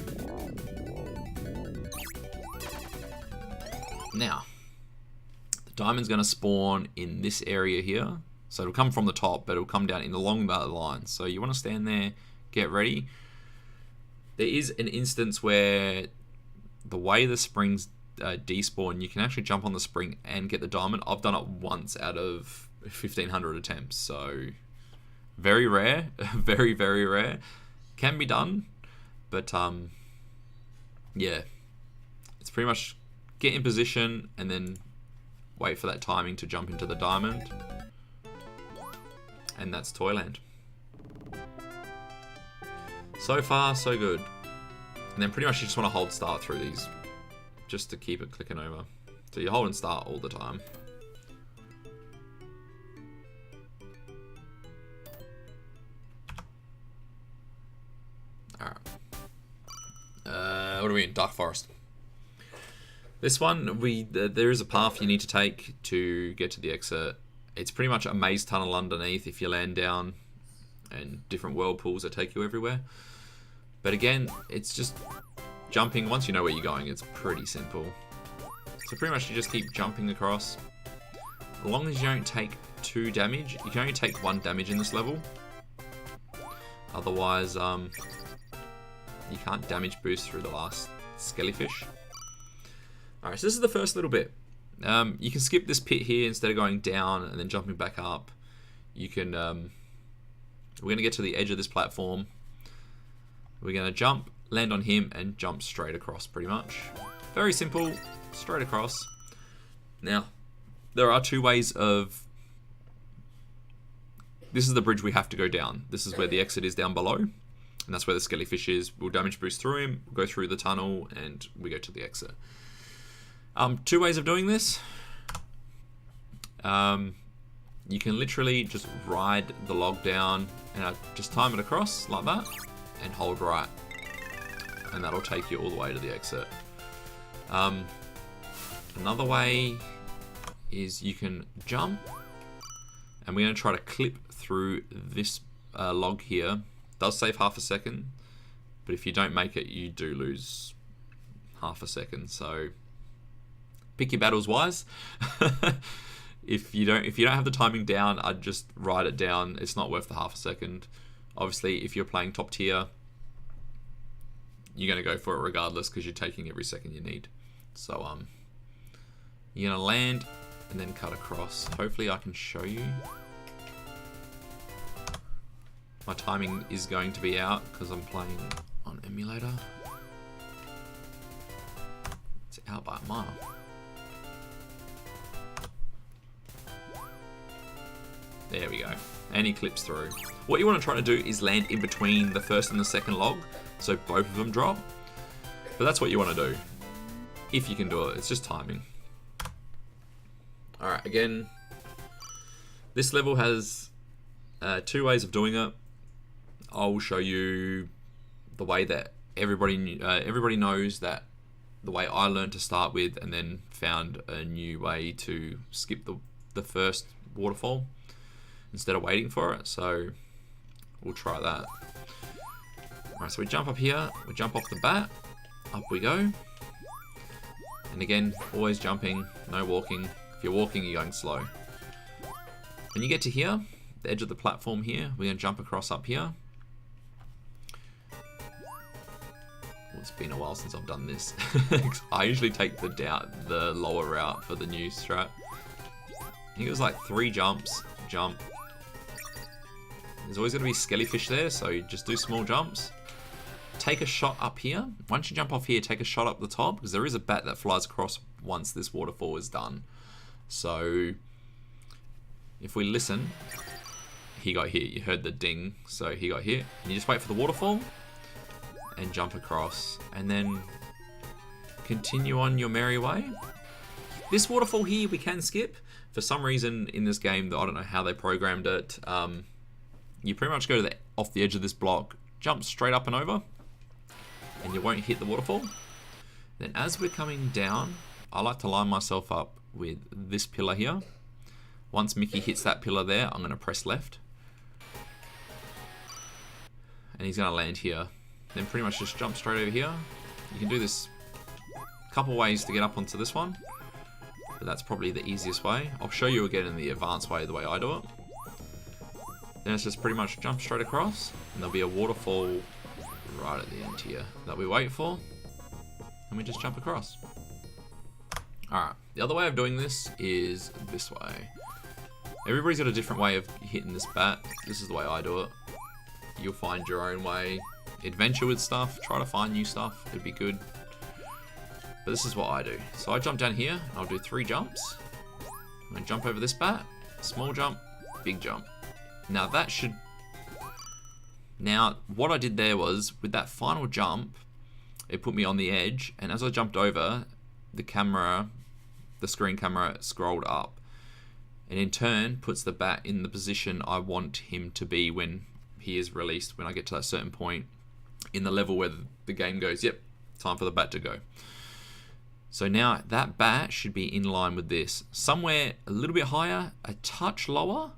Now, the diamond's going to spawn in this area here. So it'll come from the top, but it'll come down along that line. So you want to stand there, get ready. There is an instance where the way the springs despawn, you can actually jump on the spring and get the diamond. I've done it once out of 1,500 attempts. So very rare, very, very rare. Can be done, but yeah. It's pretty much get in position and then wait for that timing to jump into the diamond. And that's Toyland. So far, so good. And then pretty much you just want to hold start through these, just to keep it clicking over. So you hold and start all the time. Alright. What are we in? Dark Forest. This one, there is a path you need to take to get to the exit. It's pretty much a maze tunnel underneath if you land down, and different whirlpools that take you everywhere. But again, it's just jumping. Once you know where you're going, it's pretty simple. So pretty much you just keep jumping across. As long as you don't take 2 damage, you can only take 1 damage in this level. Otherwise, you can't damage boost through the last skellyfish. Alright, so this is the first little bit. You can skip this pit here instead of going down and then jumping back up. You can, we're going to get to the edge of this platform. We're going to jump, land on him, and jump straight across pretty much. Very simple, straight across. Now, there are 2 ways of... This is the bridge we have to go down. This is where the exit is down below. And that's where the skellyfish is. We'll damage boost through him, we'll go through the tunnel, and we go to the exit. 2 ways of doing this. You can literally just ride the log down and just time it across like that and hold right, and that'll take you all the way to the exit. Another way is you can jump, and we're going to try to clip through this log here. It does save half a second, but if you don't make it, you do lose half a second. So pick your battles wise. If you don't have the timing down, I'd just ride it down. It's not worth the half a second. Obviously, if you're playing top tier, you're going to go for it regardless because you're taking every second you need. So you're going to land and then cut across. Hopefully I can show you. My timing is going to be out because I'm playing on emulator. It's out by a mile. There we go. And he clips through. What you want to try to do is land in between the first and the second log, so both of them drop. But that's what you want to do. If you can do it. It's just timing. Alright, again, this level has 2 ways of doing it. I'll show you the way that everybody knows that the way I learned to start with, and then found a new way to skip the first waterfall instead of waiting for it. So we'll try that. Alright, so we jump up here, we jump off the bat, up we go. And again, always jumping, no walking. If you're walking, you're going slow. When you get to here, the edge of the platform here, we're going to jump across up here. Well, it's been a while since I've done this. I usually take the lower route for the new strat. I think it was like 3 jumps, jump. There's always going to be skellyfish there, so you just do small jumps. Take a shot up here. Once you jump off here, take a shot up the top, because there is a bat that flies across once this waterfall is done. So if we listen, he got hit. You heard the ding, so he got hit. And you just wait for the waterfall and jump across, and then continue on your merry way. This waterfall here we can skip. For some reason in this game, I don't know how they programmed it, you pretty much go to off the edge of this block, jump straight up and over, and you won't hit the waterfall. Then as we're coming down, I like to line myself up with this pillar here. Once Mickey hits that pillar there, I'm going to press left. And he's going to land here. Then pretty much just jump straight over here. You can do this a couple ways to get up onto this one, but that's probably the easiest way. I'll show you again in the advanced way, the way I do it. Then it's just pretty much jump straight across, and there'll be a waterfall right at the end here that we wait for, and we just jump across. Alright, the other way of doing this is this way. Everybody's got a different way of hitting this bat. This is the way I do it. You'll find your own way. Adventure with stuff, try to find new stuff, it'd be good. But this is what I do. So I jump down here, and I'll do 3 jumps. I'm going to jump over this bat, small jump, big jump. Now that should... Now, what I did there was, with that final jump, it put me on the edge, and as I jumped over, the screen camera scrolled up. And in turn, puts the bat in the position I want him to be when he is released, when I get to that certain point in the level where the game goes, yep, time for the bat to go. So now that bat should be in line with this. Somewhere a little bit higher, a touch lower.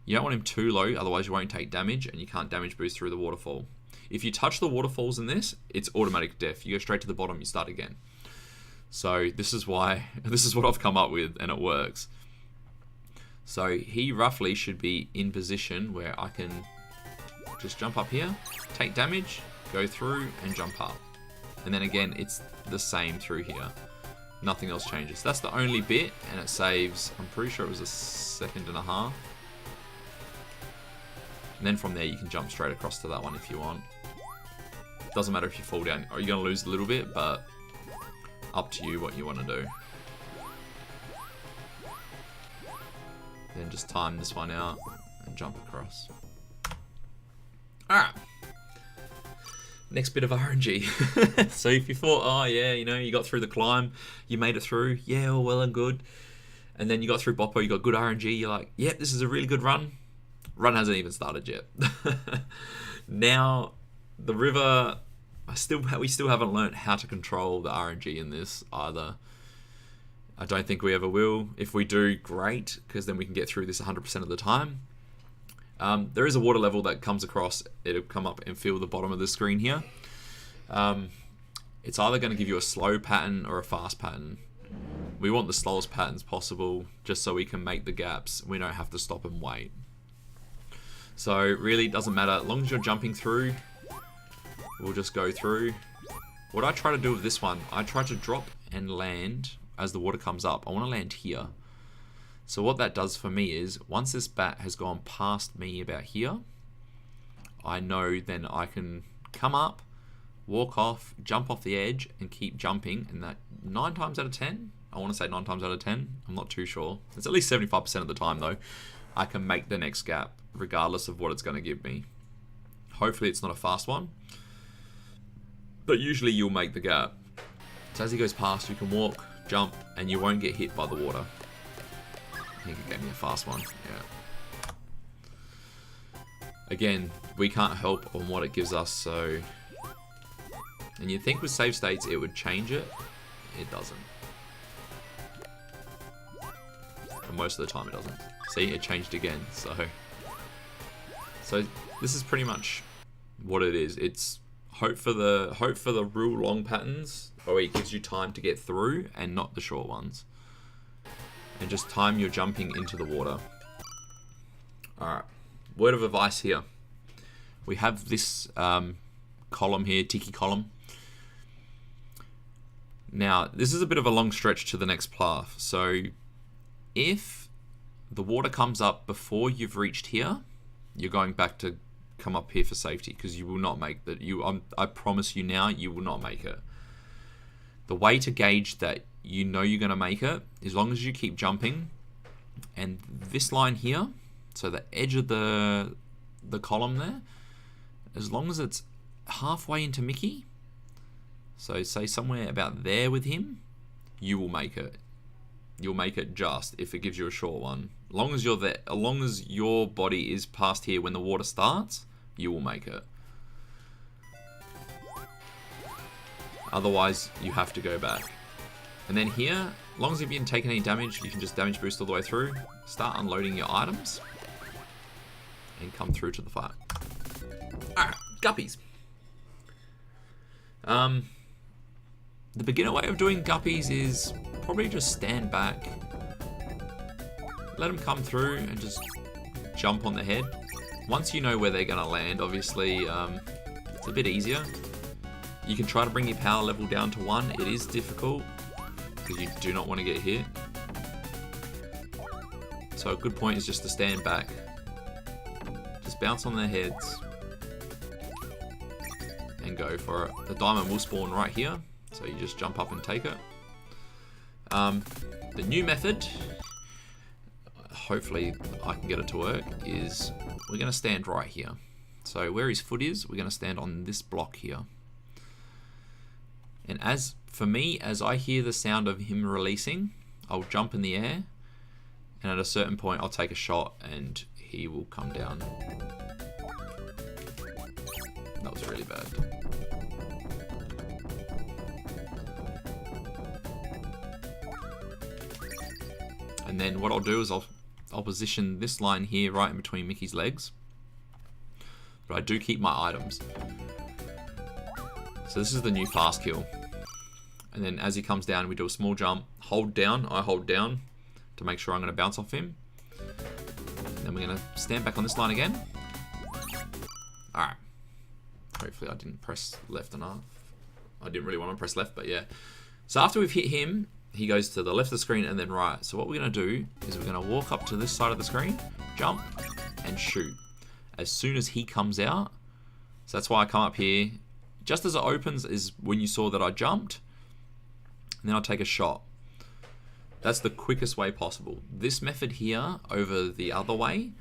You don't want him too low, otherwise you won't take damage, and you can't damage boost through the waterfall. If you touch the waterfalls in this, it's automatic death. You go straight to the bottom, you start again. So this is what I've come up with, and it works. So he roughly should be in position where I can just jump up here, take damage, go through, and jump up. And then again, it's the same through here. Nothing else changes. That's the only bit, and it saves, I'm pretty sure it was 1.5 seconds. And then from there, you can jump straight across to that one if you want. Doesn't matter if you fall down, or you're going to lose a little bit, but up to you what you want to do. Then just time this one out and jump across. Alright. Next bit of RNG. So if you thought, oh yeah, you know, you got through the climb, you made it through, yeah, all well and good. And then you got through Boppo, you got good RNG, you're like, yep, this is a really good run. Run hasn't even started yet. Now, the river, we still haven't learned how to control the RNG in this either. I don't think we ever will. If we do, great, because then we can get through this 100% of the time. There is a water level that comes across. It'll come up and fill the bottom of the screen here. It's either going to give you a slow pattern or a fast pattern. We want the slowest patterns possible, just so we can make the gaps. We don't have to stop and wait. So really, it doesn't matter. As long as you're jumping through, we'll just go through. What I try to do with this one, I try to drop and land as the water comes up. I want to land here. So what that does for me is, once this bat has gone past me about here, I know then I can come up, walk off, jump off the edge, and keep jumping. And that 9 times out of 10, I want to say 9 times out of 10, I'm not too sure. It's at least 75% of the time though, I can make the next gap, regardless of what it's going to give me. Hopefully it's not a fast one, but usually you'll make the gap. So as he goes past, you can walk, jump, and you won't get hit by the water. I think it gave me a fast one, yeah. Again, we can't help on what it gives us, so... And you'd think with save states it would change it, it doesn't. And most of the time it doesn't. See, it changed again. So this is pretty much what it is. It's hope for the real long patterns, or it gives you time to get through, and not the short ones. And just time your jumping into the water. Alright, word of advice here. We have this column here, tiki column. Now, this is a bit of a long stretch to the next path. So, if the water comes up before you've reached here, you're going back to come up here for safety, because you will not make that. I promise you now, you will not make it. The way to gauge that you know you're going to make it, as long as you keep jumping, and this line here, so the edge of the column there, as long as it's halfway into Mickey, so say somewhere about there with him, you will make it. You'll make it just if it gives you a short one. As long as you're there, as long as your body is past here when the water starts, you will make it. Otherwise, you have to go back. And then here, as long as you haven't taken any damage, you can just damage boost all the way through. Start unloading your items. And come through to the fight. Alright, guppies. The beginner way of doing guppies is probably just stand back. Let them come through and just jump on the head. Once you know where they're going to land, obviously, it's a bit easier. You can try to bring your power level down to 1. It is difficult, because you do not want to get hit. So a good point is just to stand back. Just bounce on their heads. And go for it. The diamond will spawn right here, so you just jump up and take it. The new method, hopefully I can get it to work, is we're going to stand right here. So where his foot is, we're going to stand on this block here. And as for me, as I hear the sound of him releasing, I'll jump in the air, and at a certain point I'll take a shot and he will come down. That was really bad. And then what I'll do is I'll position this line here right in between Mickey's legs. But I do keep my items. So this is the new fast kill. And then as he comes down, we do a small jump, hold down, I hold down to make sure I'm going to bounce off him. And then we're going to stand back on this line again. Alright. Hopefully I didn't press left enough. I didn't really want to press left, but yeah. So after we've hit him, he goes to the left of the screen and then right. So what we're going to do is we're going to walk up to this side of the screen, jump, and shoot. As soon as he comes out, so that's why I come up here. Just as it opens is when you saw that I jumped, and then I'll take a shot. That's the quickest way possible. This method here over the other way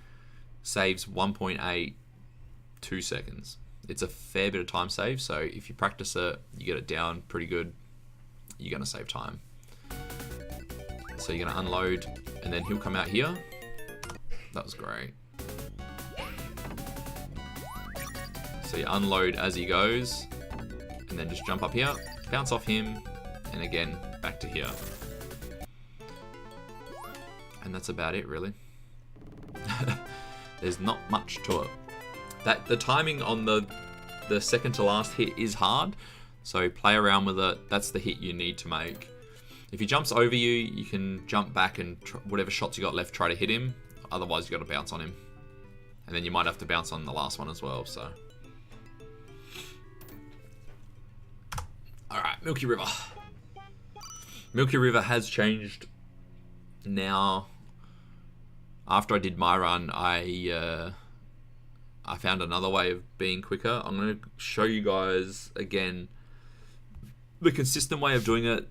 saves 1.82 seconds. It's a fair bit of time save, so if you practice it, you get it down pretty good, you're going to save time. So you're going to unload, and then he'll come out here. That was great. So you unload as he goes, and then just jump up here, bounce off him, and again, back to here. And that's about it, really. There's not much to it. The timing on the second to last hit is hard, so play around with it. That's the hit you need to make. If he jumps over you, you can jump back and whatever shots you got left, try to hit him. Otherwise, you got to bounce on him. And then you might have to bounce on the last one as well, so. Alright, Milky River. Milky River has changed now. After I did my run, I found another way of being quicker. I'm going to show you guys again the consistent way of doing it.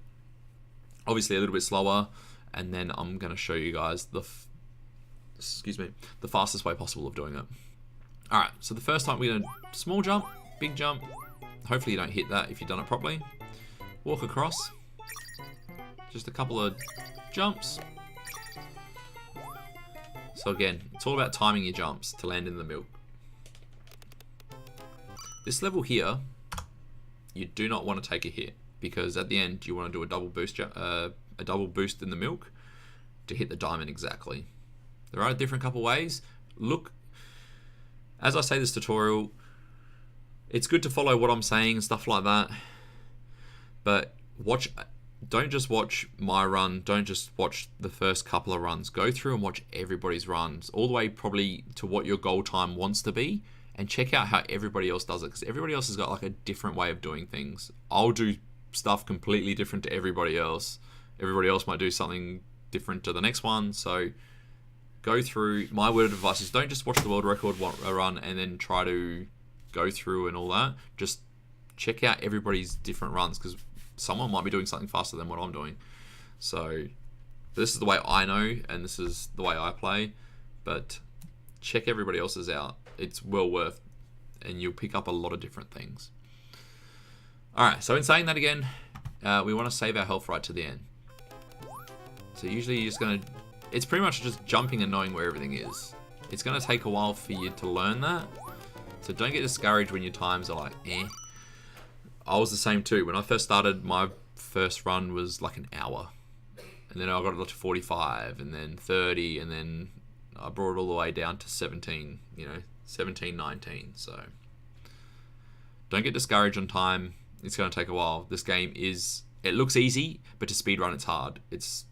Obviously a little bit slower, and then I'm going to show you guys the fastest way possible of doing it. Alright, so the first time we're going to small jump, big jump. Hopefully you don't hit that if you've done it properly. Walk across. Just a couple of jumps. So again, it's all about timing your jumps to land in the milk. This level here, you do not want to take a hit. because at the end you want to do a double boost in the milk to hit the diamond exactly. There are a different couple ways. Look, as I say this tutorial, it's good to follow what I'm saying and stuff like that, but don't just watch my run, don't just watch the first couple of runs. Go through and watch everybody's runs, all the way probably to what your goal time wants to be, and check out how everybody else does it, because everybody else has got like a different way of doing things. I'll do stuff completely different to everybody else. Everybody else might do something different to the next one, so go through. My word of advice is don't just watch the world record run and then try to go through and all that. Just check out everybody's different runs, because someone might be doing something faster than what I'm doing. So this is the way I know, and this is the way I play, but check everybody else's out. It's well worth, and you'll pick up a lot of different things. Alright, so in saying that again, we want to save our health right to the end. So usually you're just going to, it's pretty much just jumping and knowing where everything is. It's going to take a while for you to learn that, so don't get discouraged when your times are like, eh. I was the same too. When I first started, my first run was like an hour, and then I got it up to 45, and then 30, and then I brought it all the way down to 17, 17, 19. So don't get discouraged on time. It's going to take a while. This game it looks easy, but to speedrun it's hard. It's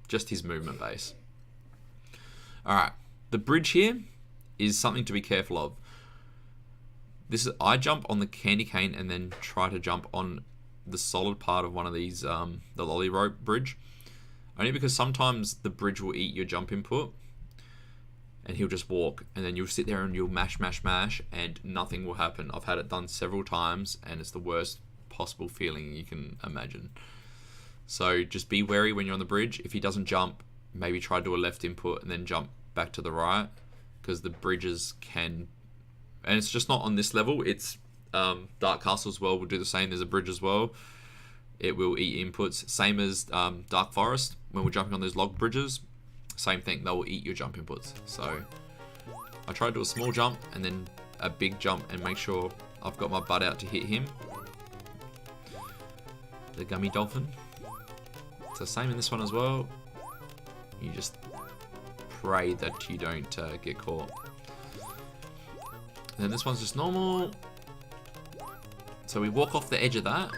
just his movement base. Alright, the bridge here is something to be careful of. I jump on the candy cane and then try to jump on the solid part of one of these, the lolly rope bridge. Only because sometimes the bridge will eat your jump input, and he'll just walk, and then you'll sit there and you'll mash, and nothing will happen. I've had it done several times, and it's the worst possible feeling you can imagine. So just be wary when you're on the bridge. If he doesn't jump, maybe try to do a left input and then jump back to the right, because the bridges can, and it's just not on this level, it's Dark Castle as well will do the same. There's a bridge as well. It will eat inputs, same as Dark Forest. When we're jumping on those log bridges, same thing, they will eat your jump inputs. So I try to do a small jump and then a big jump and make sure I've got my butt out to hit him. The gummy dolphin. It's the same in this one as well. You just pray that you don't get caught. And then this one's just normal. So we walk off the edge of that,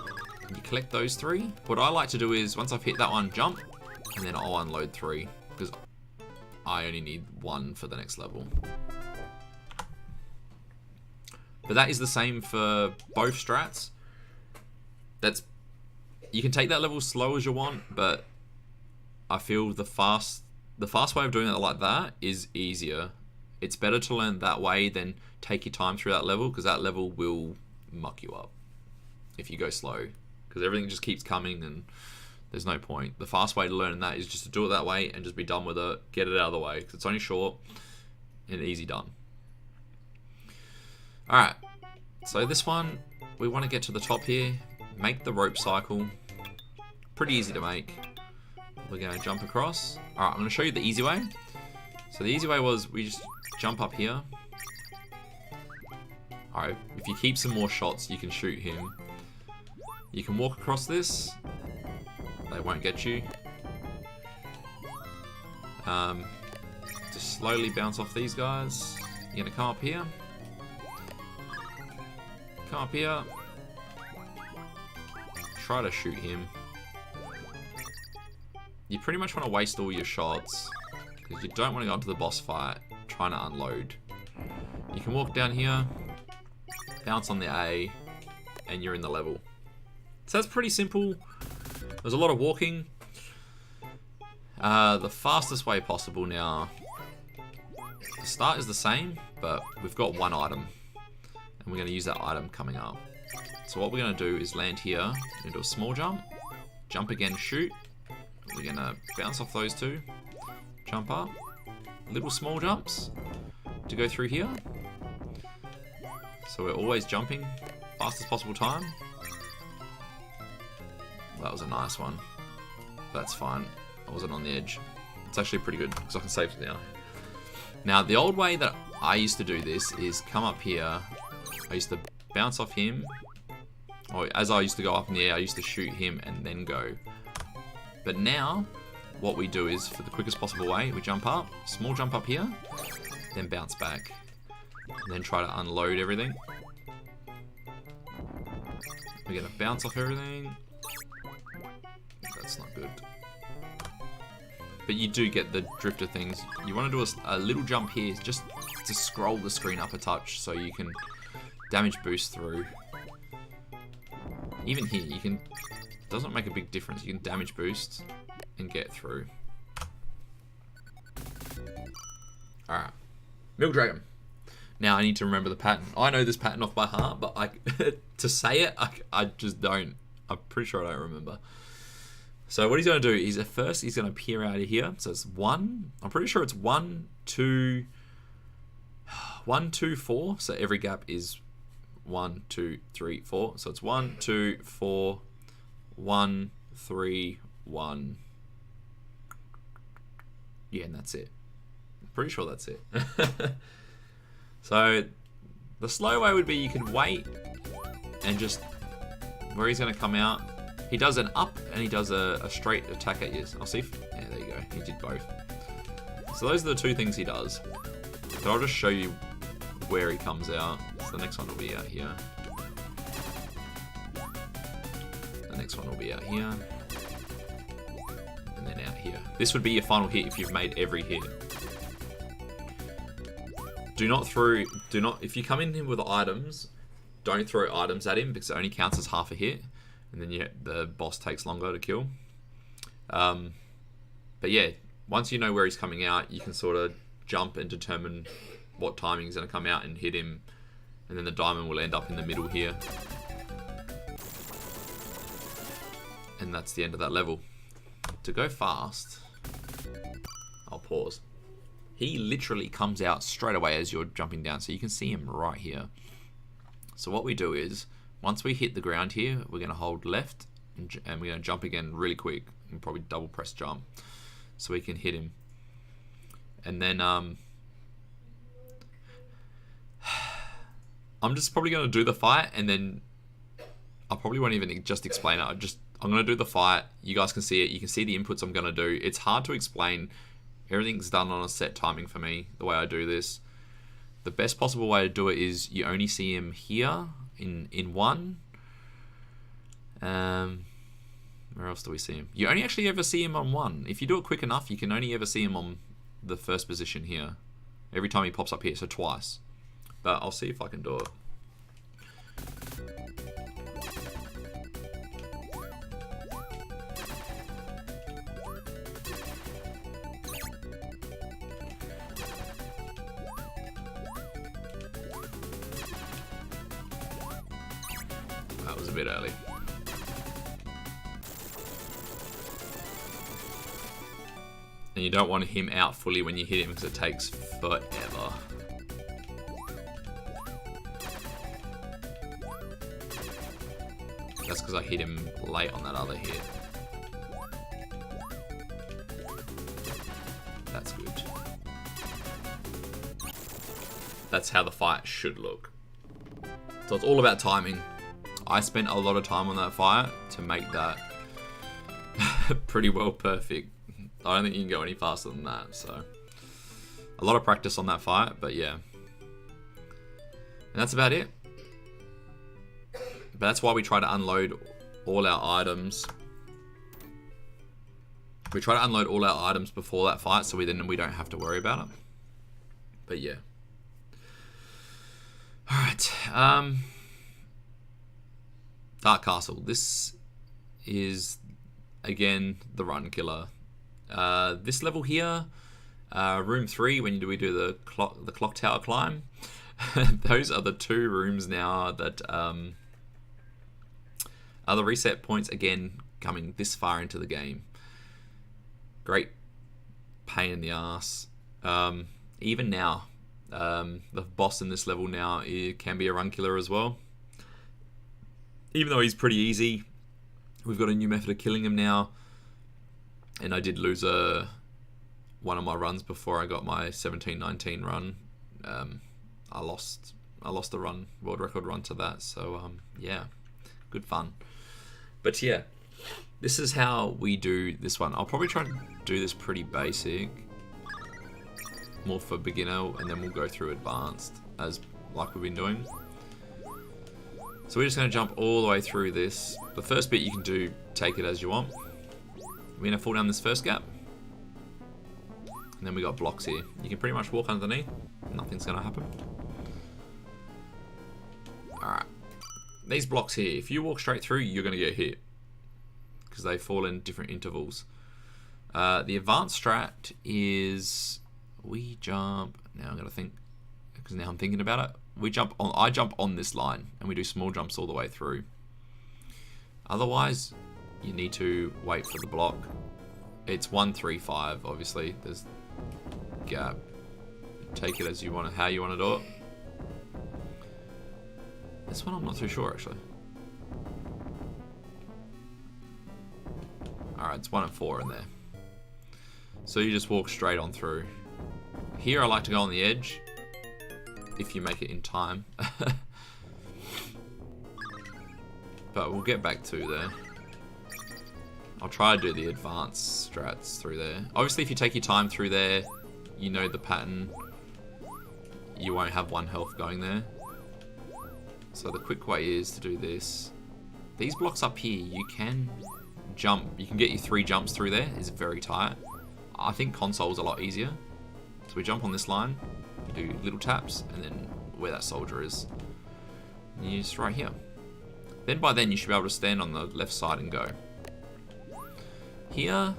and you collect those 3. What I like to do is, once I've hit that one, jump, and then I'll unload 3, because I only need 1 for the next level. But that is the same for both strats. You can take that level slow as you want, but I feel the fast way of doing it like that is easier. It's better to learn that way than take your time through that level, because that level will muck you up if you go slow, because everything just keeps coming and there's no point. The fast way to learn that is just to do it that way and just be done with it, get it out of the way, because it's only short and easy done. Alright, so this one, we want to get to the top here, make the rope cycle. Pretty easy to make. We're going to jump across. Alright, I'm going to show you the easy way. So the easy way was we just jump up here. Alright, if you keep some more shots, you can shoot him. You can walk across this. They won't get you. Just slowly bounce off these guys. You're going to come up here. Come up here. Try to shoot him. You pretty much want to waste all your shots, because you don't want to go into the boss fight trying to unload. You can walk down here, bounce on the A, and you're in the level. So that's pretty simple. There's a lot of walking. The fastest way possible now. The start is the same, but we've got 1 item, and we're going to use that item coming up. So what we're going to do is land here, we're going to do a small jump, jump again, shoot. We're going to bounce off those 2, jump up, little small jumps to go through here. So we're always jumping, fastest possible time. That was a nice one. That's fine. I wasn't on the edge. It's actually pretty good, because I can save it now. Now, the old way that I used to do this is come up here. I used to bounce off him, or as I used to go up in the air, I used to shoot him and then go. But now, what we do is, for the quickest possible way, we jump up, small jump up here, then bounce back, and then try to unload everything. We're gonna bounce off everything. That's not good. But you do get the drift of things. You want to do a little jump here, just to scroll the screen up a touch, so you can damage boost through. Even here, you can. Doesn't make a big difference. You can damage boost and get through. Alright. Milk Dragon. Now I need to remember the pattern. I know this pattern off by heart, but to say it, I just don't. I'm pretty sure I don't remember. So what he's going to do is, at first, he's going to appear out of here. So it's 1. I'm pretty sure it's 1, 2, 1, 2, 4. So every gap is 1, 2, 3, 4. So it's 1, 2, 4, 1, 3, 1. Yeah, and that's it. I'm pretty sure that's it. So the slow way would be you can wait and just where he's going to come out. He does an up and he does a straight attack at you. I'll see if, yeah, there you go. He did both. So those are the two things he does. But I'll just show you where he comes out. So the next one will be out here. The next one will be out here. And then out here. This would be your final hit if you've made every hit. If you come in here with items, don't throw items at him because it only counts as half a hit. And then the boss takes longer to kill. But yeah, once you know where he's coming out, you can sort of jump and determine what timing he's going to come out and hit him. And then the diamond will end up in the middle here. And that's the end of that level. To go fast, I'll pause. He literally comes out straight away as you're jumping down. So you can see him right here. So what we do is, once we hit the ground here, we're going to hold left and we're going to jump again really quick and probably double press jump so we can hit him. And then I'm just probably going to do the fight, and then I probably won't even just explain it. I'm going to do the fight. You guys can see it. You can see the inputs I'm going to do. It's hard to explain. Everything's done on a set timing for me, the way I do this. The best possible way to do it is you only see him here in 1. Where else do we see him? You only actually ever see him on 1. If you do it quick enough, you can only ever see him on the first position here. Every time he pops up here, so twice. But I'll see if I can do it. That was a bit early. And you don't want him out fully when you hit him because it takes forever. That's because I hit him late on that other hit. That's good. That's how the fight should look. So it's all about timing. I spent a lot of time on that fight to make that pretty well perfect. I don't think you can go any faster than that, so a lot of practice on that fight, but yeah. And that's about it. But that's why we try to unload all our items. We try to unload all our items before that fight, so we don't have to worry about it. But yeah. Alright, Dark Castle. This is, again, the run killer. This level here, room 3, when we do the clock tower climb, those are the 2 rooms now that are the reset points, again, coming this far into the game. Great pain in the ass. Even now, the boss in this level now can be a run killer as well. Even though he's pretty easy, we've got a new method of killing him now. And I did lose one of my runs before I got my 17-19 run. I lost the world record run to that. So yeah, good fun. But yeah, this is how we do this one. I'll probably try to do this pretty basic, more for beginner, and then we'll go through advanced as like we've been doing. So we're just going to jump all the way through this. The first bit you can do, take it as you want. We're going to fall down this first gap. And then we got blocks here. You can pretty much walk underneath. Nothing's going to happen. Alright. These blocks here, if you walk straight through, you're going to get hit. Because they fall in different intervals. The advanced strat is... we jump... now I'm going to think... because now I'm thinking about it. I jump on this line, and we do small jumps all the way through. Otherwise, you need to wait for the block. It's 1, 3, 5, obviously. There's gap. Take it as you want, how you want to do it. This one I'm not too sure, actually. Alright, it's 1 and 4 in there. So you just walk straight on through. Here I like to go on the edge, if you make it in time. But we'll get back to there. I'll try to do the advanced strats through there. Obviously, if you take your time through there, you know the pattern. You won't have 1 health going there. So the quick way is to do this. These blocks up here, you can jump. You can get your 3 jumps through there. It's very tight. I think console's a lot easier. So we jump on this line, do little taps, and then where that soldier is. And you're just right here. Then by then you should be able to stand on the left side and go. Here,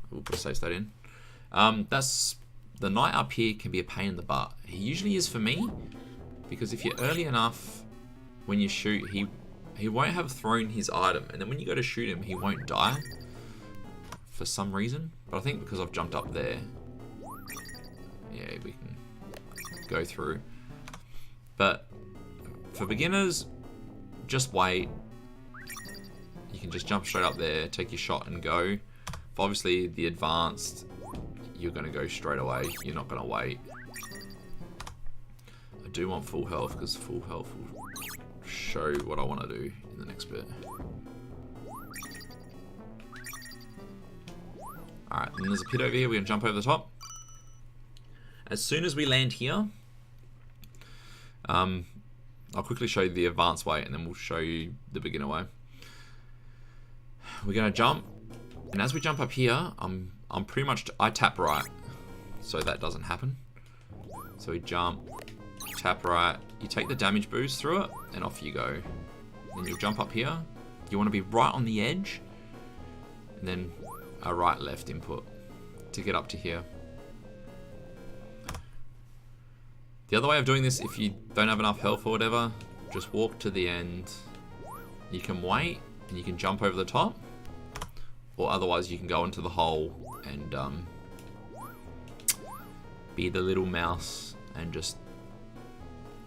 we'll put a save state in. That's the knight up here can be a pain in the butt. He usually is for me, because if you're early enough when you shoot, he won't have thrown his item, and then when you go to shoot him, he won't die for some reason. But I think because I've jumped up there, yeah, we can go through. But for beginners, just wait. You can just jump straight up there, take your shot and go. For obviously the advanced, you're going to go straight away. You're not going to wait. I do want full health, because full health will show what I want to do in the next bit. Alright, and there's a pit over here. We're going to jump over the top. As soon as we land here, I'll quickly show you the advanced way, and then we'll show you the beginner way. We're going to jump, and as we jump up here, I'm pretty much, I tap right, so that doesn't happen. So we jump, tap right, you take the damage boost through it, and off you go. Then you'll jump up here. You want to be right on the edge, and then a right-left input to get up to here. The other way of doing this, if you don't have enough health or whatever, just walk to the end. You can wait, and you can jump over the top, or otherwise you can go into the hole and be the little mouse and just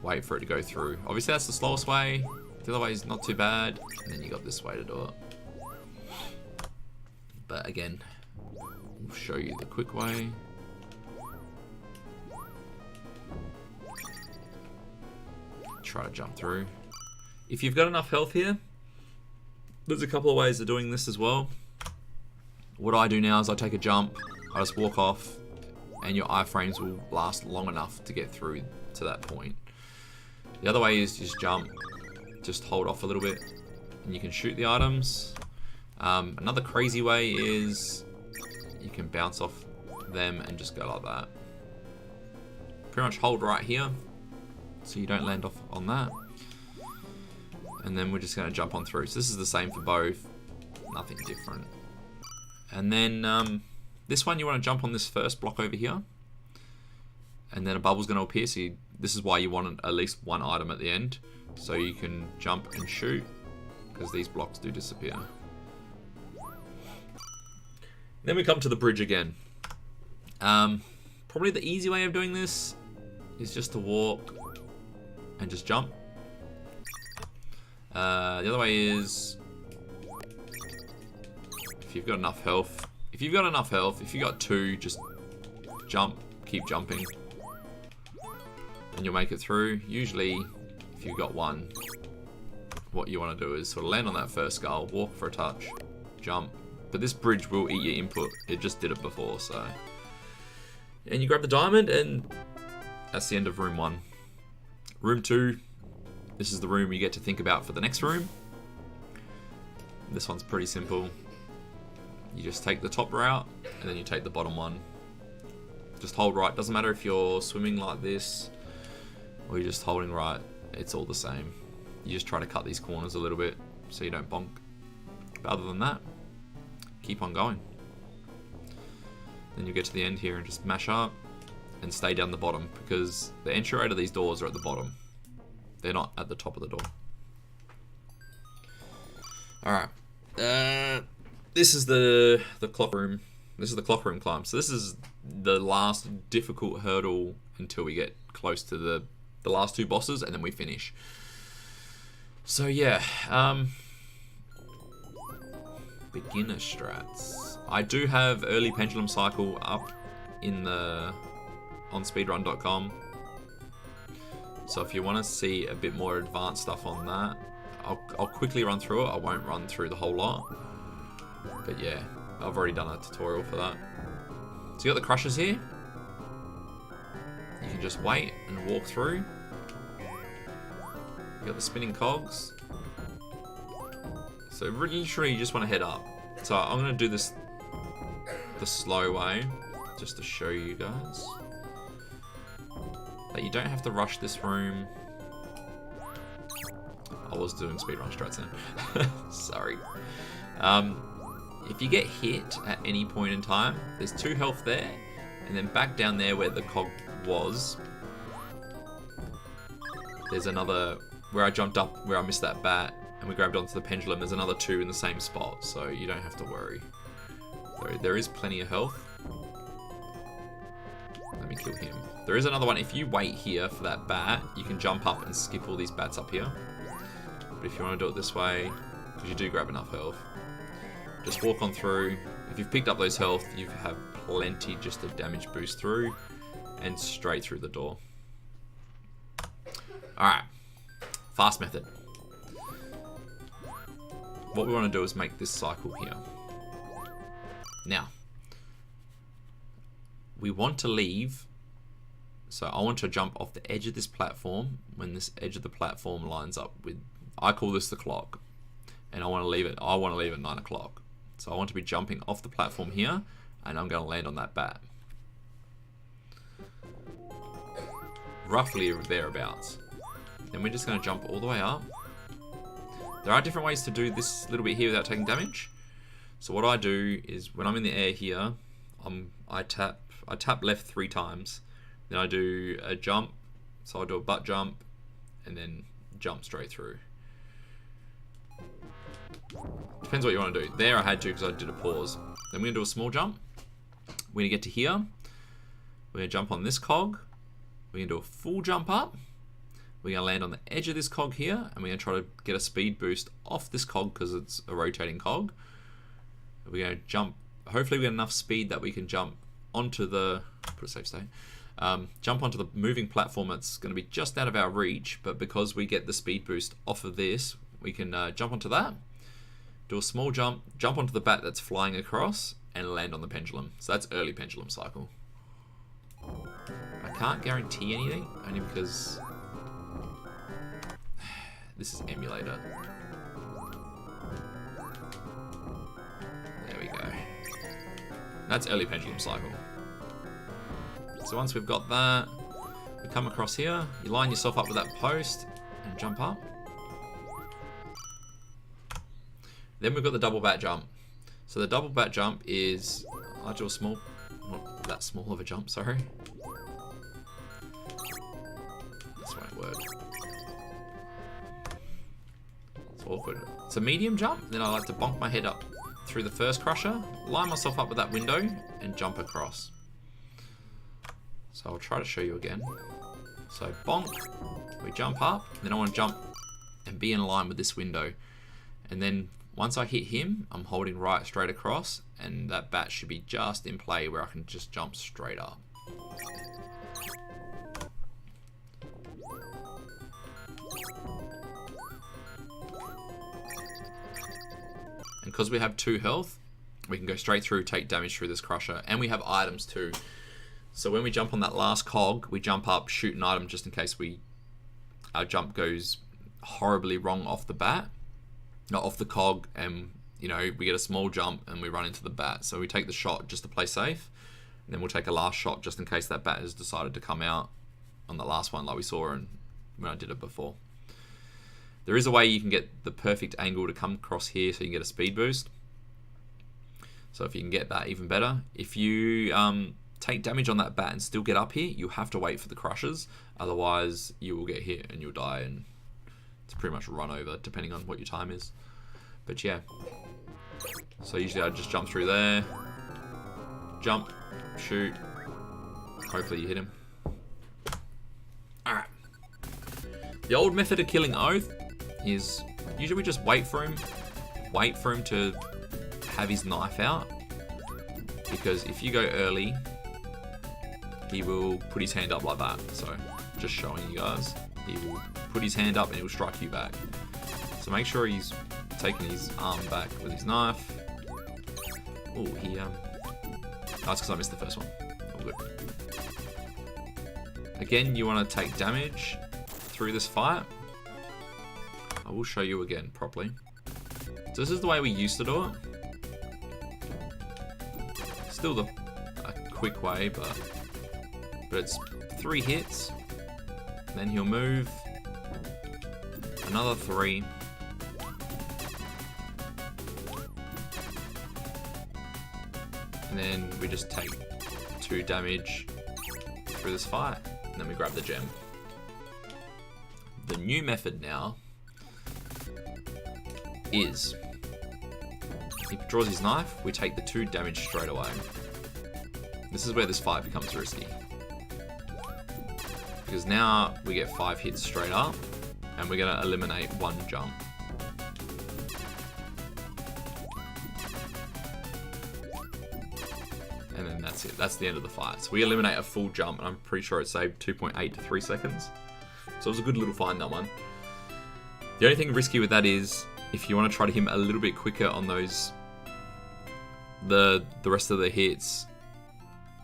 wait for it to go through. Obviously that's the slowest way. The other way is not too bad, and then you got this way to do it. But again, we'll show you the quick way. Try to jump through. If you've got enough health here, there's a couple of ways of doing this as well. What I do now is I take a jump, I just walk off, and your iframes will last long enough to get through to that point. The other way is just jump, just hold off a little bit, and you can shoot the items. Another crazy way is you can bounce off them and just go like that. Pretty much hold right here, so you don't land off on that. And then we're just going to jump on through. So this is the same for both, nothing different. And then this one, you want to jump on this first block over here, and then a bubble's going to appear. So this is why you want at least one item at the end, so you can jump and shoot, because these blocks do disappear. Then we come to the bridge again. Probably the easy way of doing this is just to walk and just jump. The other way is, if you've got enough health, if you've got 2, just jump, keep jumping, and you'll make it through. Usually, if you've got 1, what you want to do is sort of land on that first skull, walk for a touch, jump. But this bridge will eat your input. It just did it before, so. And you grab the diamond, and that's the end of room 1. Room 2, this is the room you get to think about for the next room. This one's pretty simple. You just take the top route, and then you take the bottom one. Just hold right. Doesn't matter if you're swimming like this, or you're just holding right. It's all the same. You just try to cut these corners a little bit, so you don't bonk. But other than that, keep on going. Then you get to the end here and just mash up and stay down the bottom, because the entry rate of these doors are at the bottom. They're not at the top of the door. Alright. This is the clock room. This is the clock room climb. So this is the last difficult hurdle until we get close to the last 2 bosses, and then we finish. So yeah, beginner strats. I do have early pendulum cycle up on speedrun.com. So if you want to see a bit more advanced stuff on that, I'll quickly run through it. I won't run through the whole lot. But yeah, I've already done a tutorial for that. So you got the crushers here. You can just wait and walk through. You got the spinning cogs. So literally you just want to head up. So I'm going to do this the slow way, just to show you guys that you don't have to rush this room. I was doing speedrun strats then. Sorry. If you get hit at any point in time, there's 2 health there, and then back down there where the cog was, there's another, where I jumped up, where I missed that bat, and we grabbed onto the pendulum, there's another 2 in the same spot, so you don't have to worry. So there is plenty of health. Let me kill him. There is another one. If you wait here for that bat, you can jump up and skip all these bats up here. But if you want to do it this way, because you do grab enough health, just walk on through. If you've picked up those health, you have plenty just to damage boost through and straight through the door. Alright, fast method. What we want to do is make this cycle here. Now, we want to leave, so I want to jump off the edge of this platform when this edge of the platform lines up with, I call this the clock, and I want to leave it at 9 o'clock. So I want to be jumping off the platform here, and I'm going to land on that bat. Roughly thereabouts. Then we're just going to jump all the way up. There are different ways to do this little bit here without taking damage. So what I do is when I'm in the air here, I tap left 3 times. Then I do a jump, so I do a butt jump, and then jump straight through. Depends what you want to do. There I had to because I did a pause. Then we're going to do a small jump. We're going to get to here. We're going to jump on this cog. We're going to do a full jump up. We're going to land on the edge of this cog here, and we're going to try to get a speed boost off this cog because it's a rotating cog. We're going to jump. Hopefully we get enough speed that we can jump onto the, put a safe state, jump onto the moving platform that's going to be just out of our reach, but because we get the speed boost off of this, we can jump onto that, do a small jump, jump onto the bat that's flying across, and land on the pendulum. So that's early pendulum cycle. I can't guarantee anything, only because this is emulator. There we go. That's early pendulum cycle. So once we've got that, we come across here, you line yourself up with that post and jump up. Then we've got the double bat jump. So the double bat jump is, I do a small, not that small of a jump, sorry. This won't work. It's awkward. It's a medium jump, then I like to bonk my head up through the first crusher, line myself up with that window, and jump across. So I'll try to show you again. So bonk, we jump up, then I want to jump and be in line with this window. And then once I hit him, I'm holding right straight across, and that bat should be just in play where I can just jump straight up. And because we have 2 health, we can go straight through, take damage through this crusher. And we have items too. So when we jump on that last cog, we jump up, shoot an item just in case our jump goes horribly wrong off the bat. Not off the cog, and you know, we get a small jump and we run into the bat. So we take the shot just to play safe. And then we'll take a last shot just in case that bat has decided to come out on the last one like we saw when I did it before. There is a way you can get the perfect angle to come across here so you can get a speed boost. So if you can get that, even better. If you take damage on that bat and still get up here, you have to wait for the crushers. Otherwise, you will get hit and you'll die, and it's pretty much a run over depending on what your time is. But yeah. So usually I just jump through there. Jump. Shoot. Hopefully you hit him. Alright. The old method of killing Oath is usually we just wait for him to have his knife out, because if you go early, he will put his hand up like that. So just showing you guys, he will put his hand up and he will strike you back. So make sure he's taking his arm back with his knife. Oh, that's because I missed the first one. All good. Again, you want to take damage through this fight. I will show you again properly. So this is the way we used to do it. Still a quick way, but it's 3 hits. Then he'll move. Another 3. And then we just take 2 damage through this fight. And then we grab the gem. The new method now is, he draws his knife, we take the 2 damage straight away. This is where this fight becomes risky. Because now we get 5 hits straight up, and we're going to eliminate 1 jump. And then that's it. That's the end of the fight. So we eliminate a full jump, and I'm pretty sure it saved 2.8 to 3 seconds. So it was a good little find, that one. The only thing risky with that is, if you want to try to hit him a little bit quicker on those, the rest of the hits,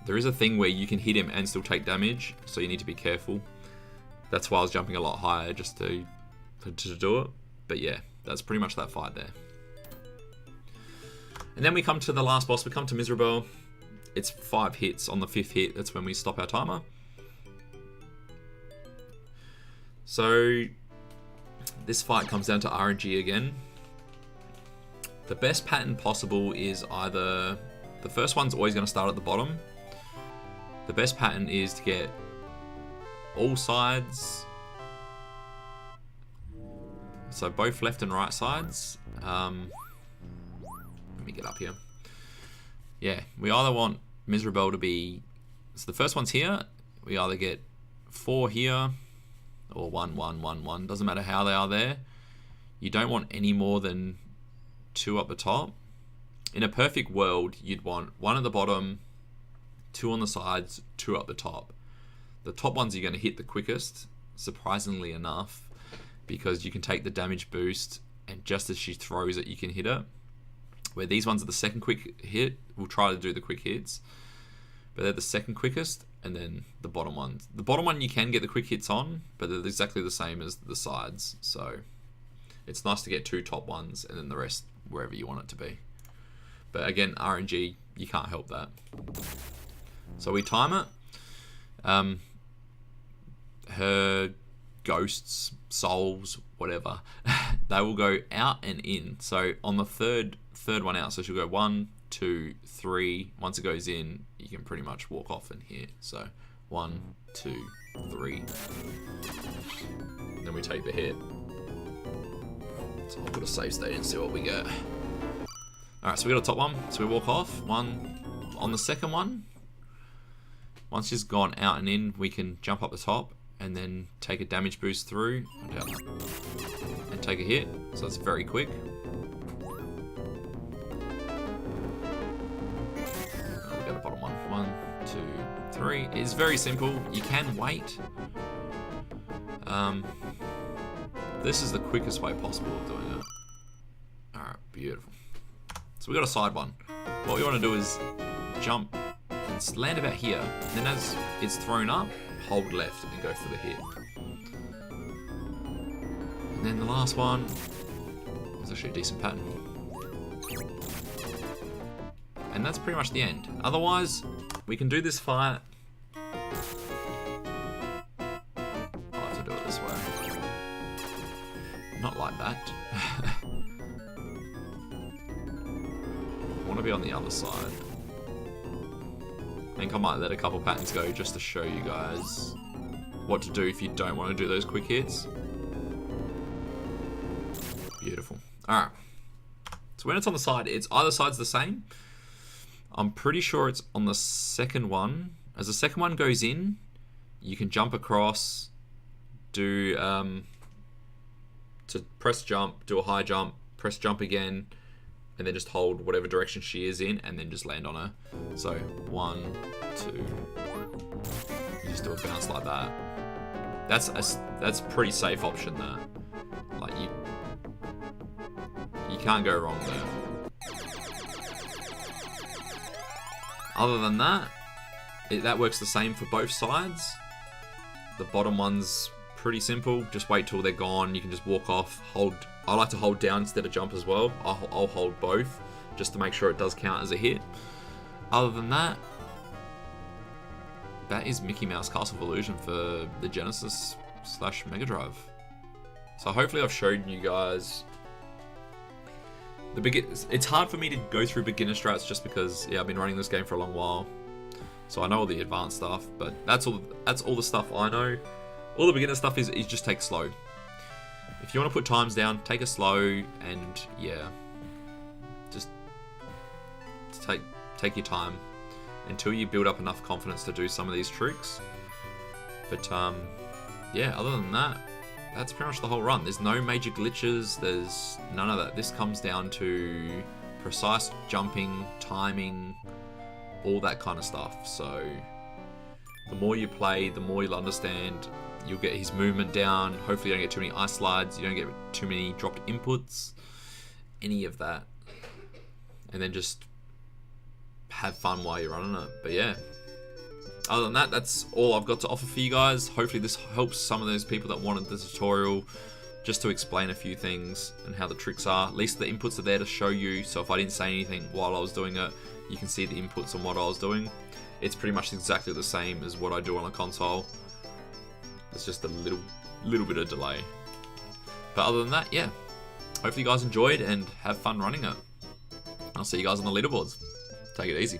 there is a thing where you can hit him and still take damage, so you need to be careful. That's why I was jumping a lot higher, just to do it. But yeah, that's pretty much that fight there. And then we come to the last boss, we come to Miserable. It's 5 hits. On the 5th hit, that's when we stop our timer. So this fight comes down to RNG again. The best pattern possible is either, the first one's always going to start at the bottom. The best pattern is to get all sides, so both left and right sides. Let me get up here. Yeah, we either want Miserable to be, so the first one's here, we either get 4 here, or 1, 1, 1, 1, doesn't matter how they are there. You don't want any more than 2 up the top. In a perfect world, you'd want 1 at the bottom, 2 on the sides, 2 up the top. The top ones you're going to hit the quickest, surprisingly enough, because you can take the damage boost, and just as she throws it, you can hit it. Where these ones are the second quick hit, we'll try to do the quick hits, but they're the second quickest, and then the bottom ones. The bottom one you can get the quick hits on, but they're exactly the same as the sides, so it's nice to get 2 top ones, and then the rest wherever you want it to be. But again, RNG, you can't help that. So we time it. Her ghosts, souls, whatever, they will go out and in. So on the third one out, so she'll go 1, 2, 3. Once it goes in, you can pretty much walk off and hit. So 1, 2, 3. And then we take the hit. So I'll put a save state and see what we get. Alright, so we got a top one. So we walk off. 1 on the second one. Once she's gone out and in, we can jump up the top and then take a damage boost through and take a hit. So it's very quick. We got a bottom one. 1, 2, 3. It's very simple. You can wait. This is the quickest way possible of doing it. Alright, beautiful. So we got a side one. What we want to do is jump and land about here. And then as it's thrown up, hold left and go for the hit. And then the last one was actually a decent pattern. And that's pretty much the end. Otherwise, we can do this fight. I'll have to do it this way. Not like that. I want to be on the other side. I think I might let a couple patterns go just to show you guys what to do if you don't want to do those quick hits. Beautiful. Alright. So when it's on the side, it's either side's the same. I'm pretty sure it's on the second one. As the second one goes in, you can jump across, do to press jump, do a high jump, press jump again, and then just hold whatever direction she is in, and then just land on her. So 1, 2. You just do a bounce like that. That's a pretty safe option there. Like you can't go wrong there. Other than that, that works the same for both sides. The bottom one's pretty simple. Just wait till they're gone. You can just walk off. Hold. I like to hold down instead of jump as well. I'll hold both just to make sure it does count as a hit. Other than that, that is Mickey Mouse Castle of Illusion for the Genesis / Mega Drive. So hopefully I've shown you guys it's hard for me to go through beginner strats just because I've been running this game for a long while, so I know all the advanced stuff. But that's all the stuff I know. All the beginner stuff is just take slow. If you want to put times down, take it slow, and just take your time until you build up enough confidence to do some of these tricks. But other than that, that's pretty much the whole run. There's no major glitches, there's none of that. This comes down to precise jumping, timing, all that kind of stuff. So the more you play, the more you'll understand. You'll get his movement down. Hopefully you don't get too many ice slides, you don't get too many dropped inputs, any of that. And then just have fun while you're running it. But yeah. Other than that, that's all I've got to offer for you guys. Hopefully this helps some of those people that wanted the tutorial just to explain a few things and how the tricks are. At least the inputs are there to show you, so if I didn't say anything while I was doing it, you can see the inputs on what I was doing. It's pretty much exactly the same as what I do on a console. It's just a little bit of delay. But other than that, hopefully you guys enjoyed and have fun running it. I'll see you guys on the leaderboards. Take it easy.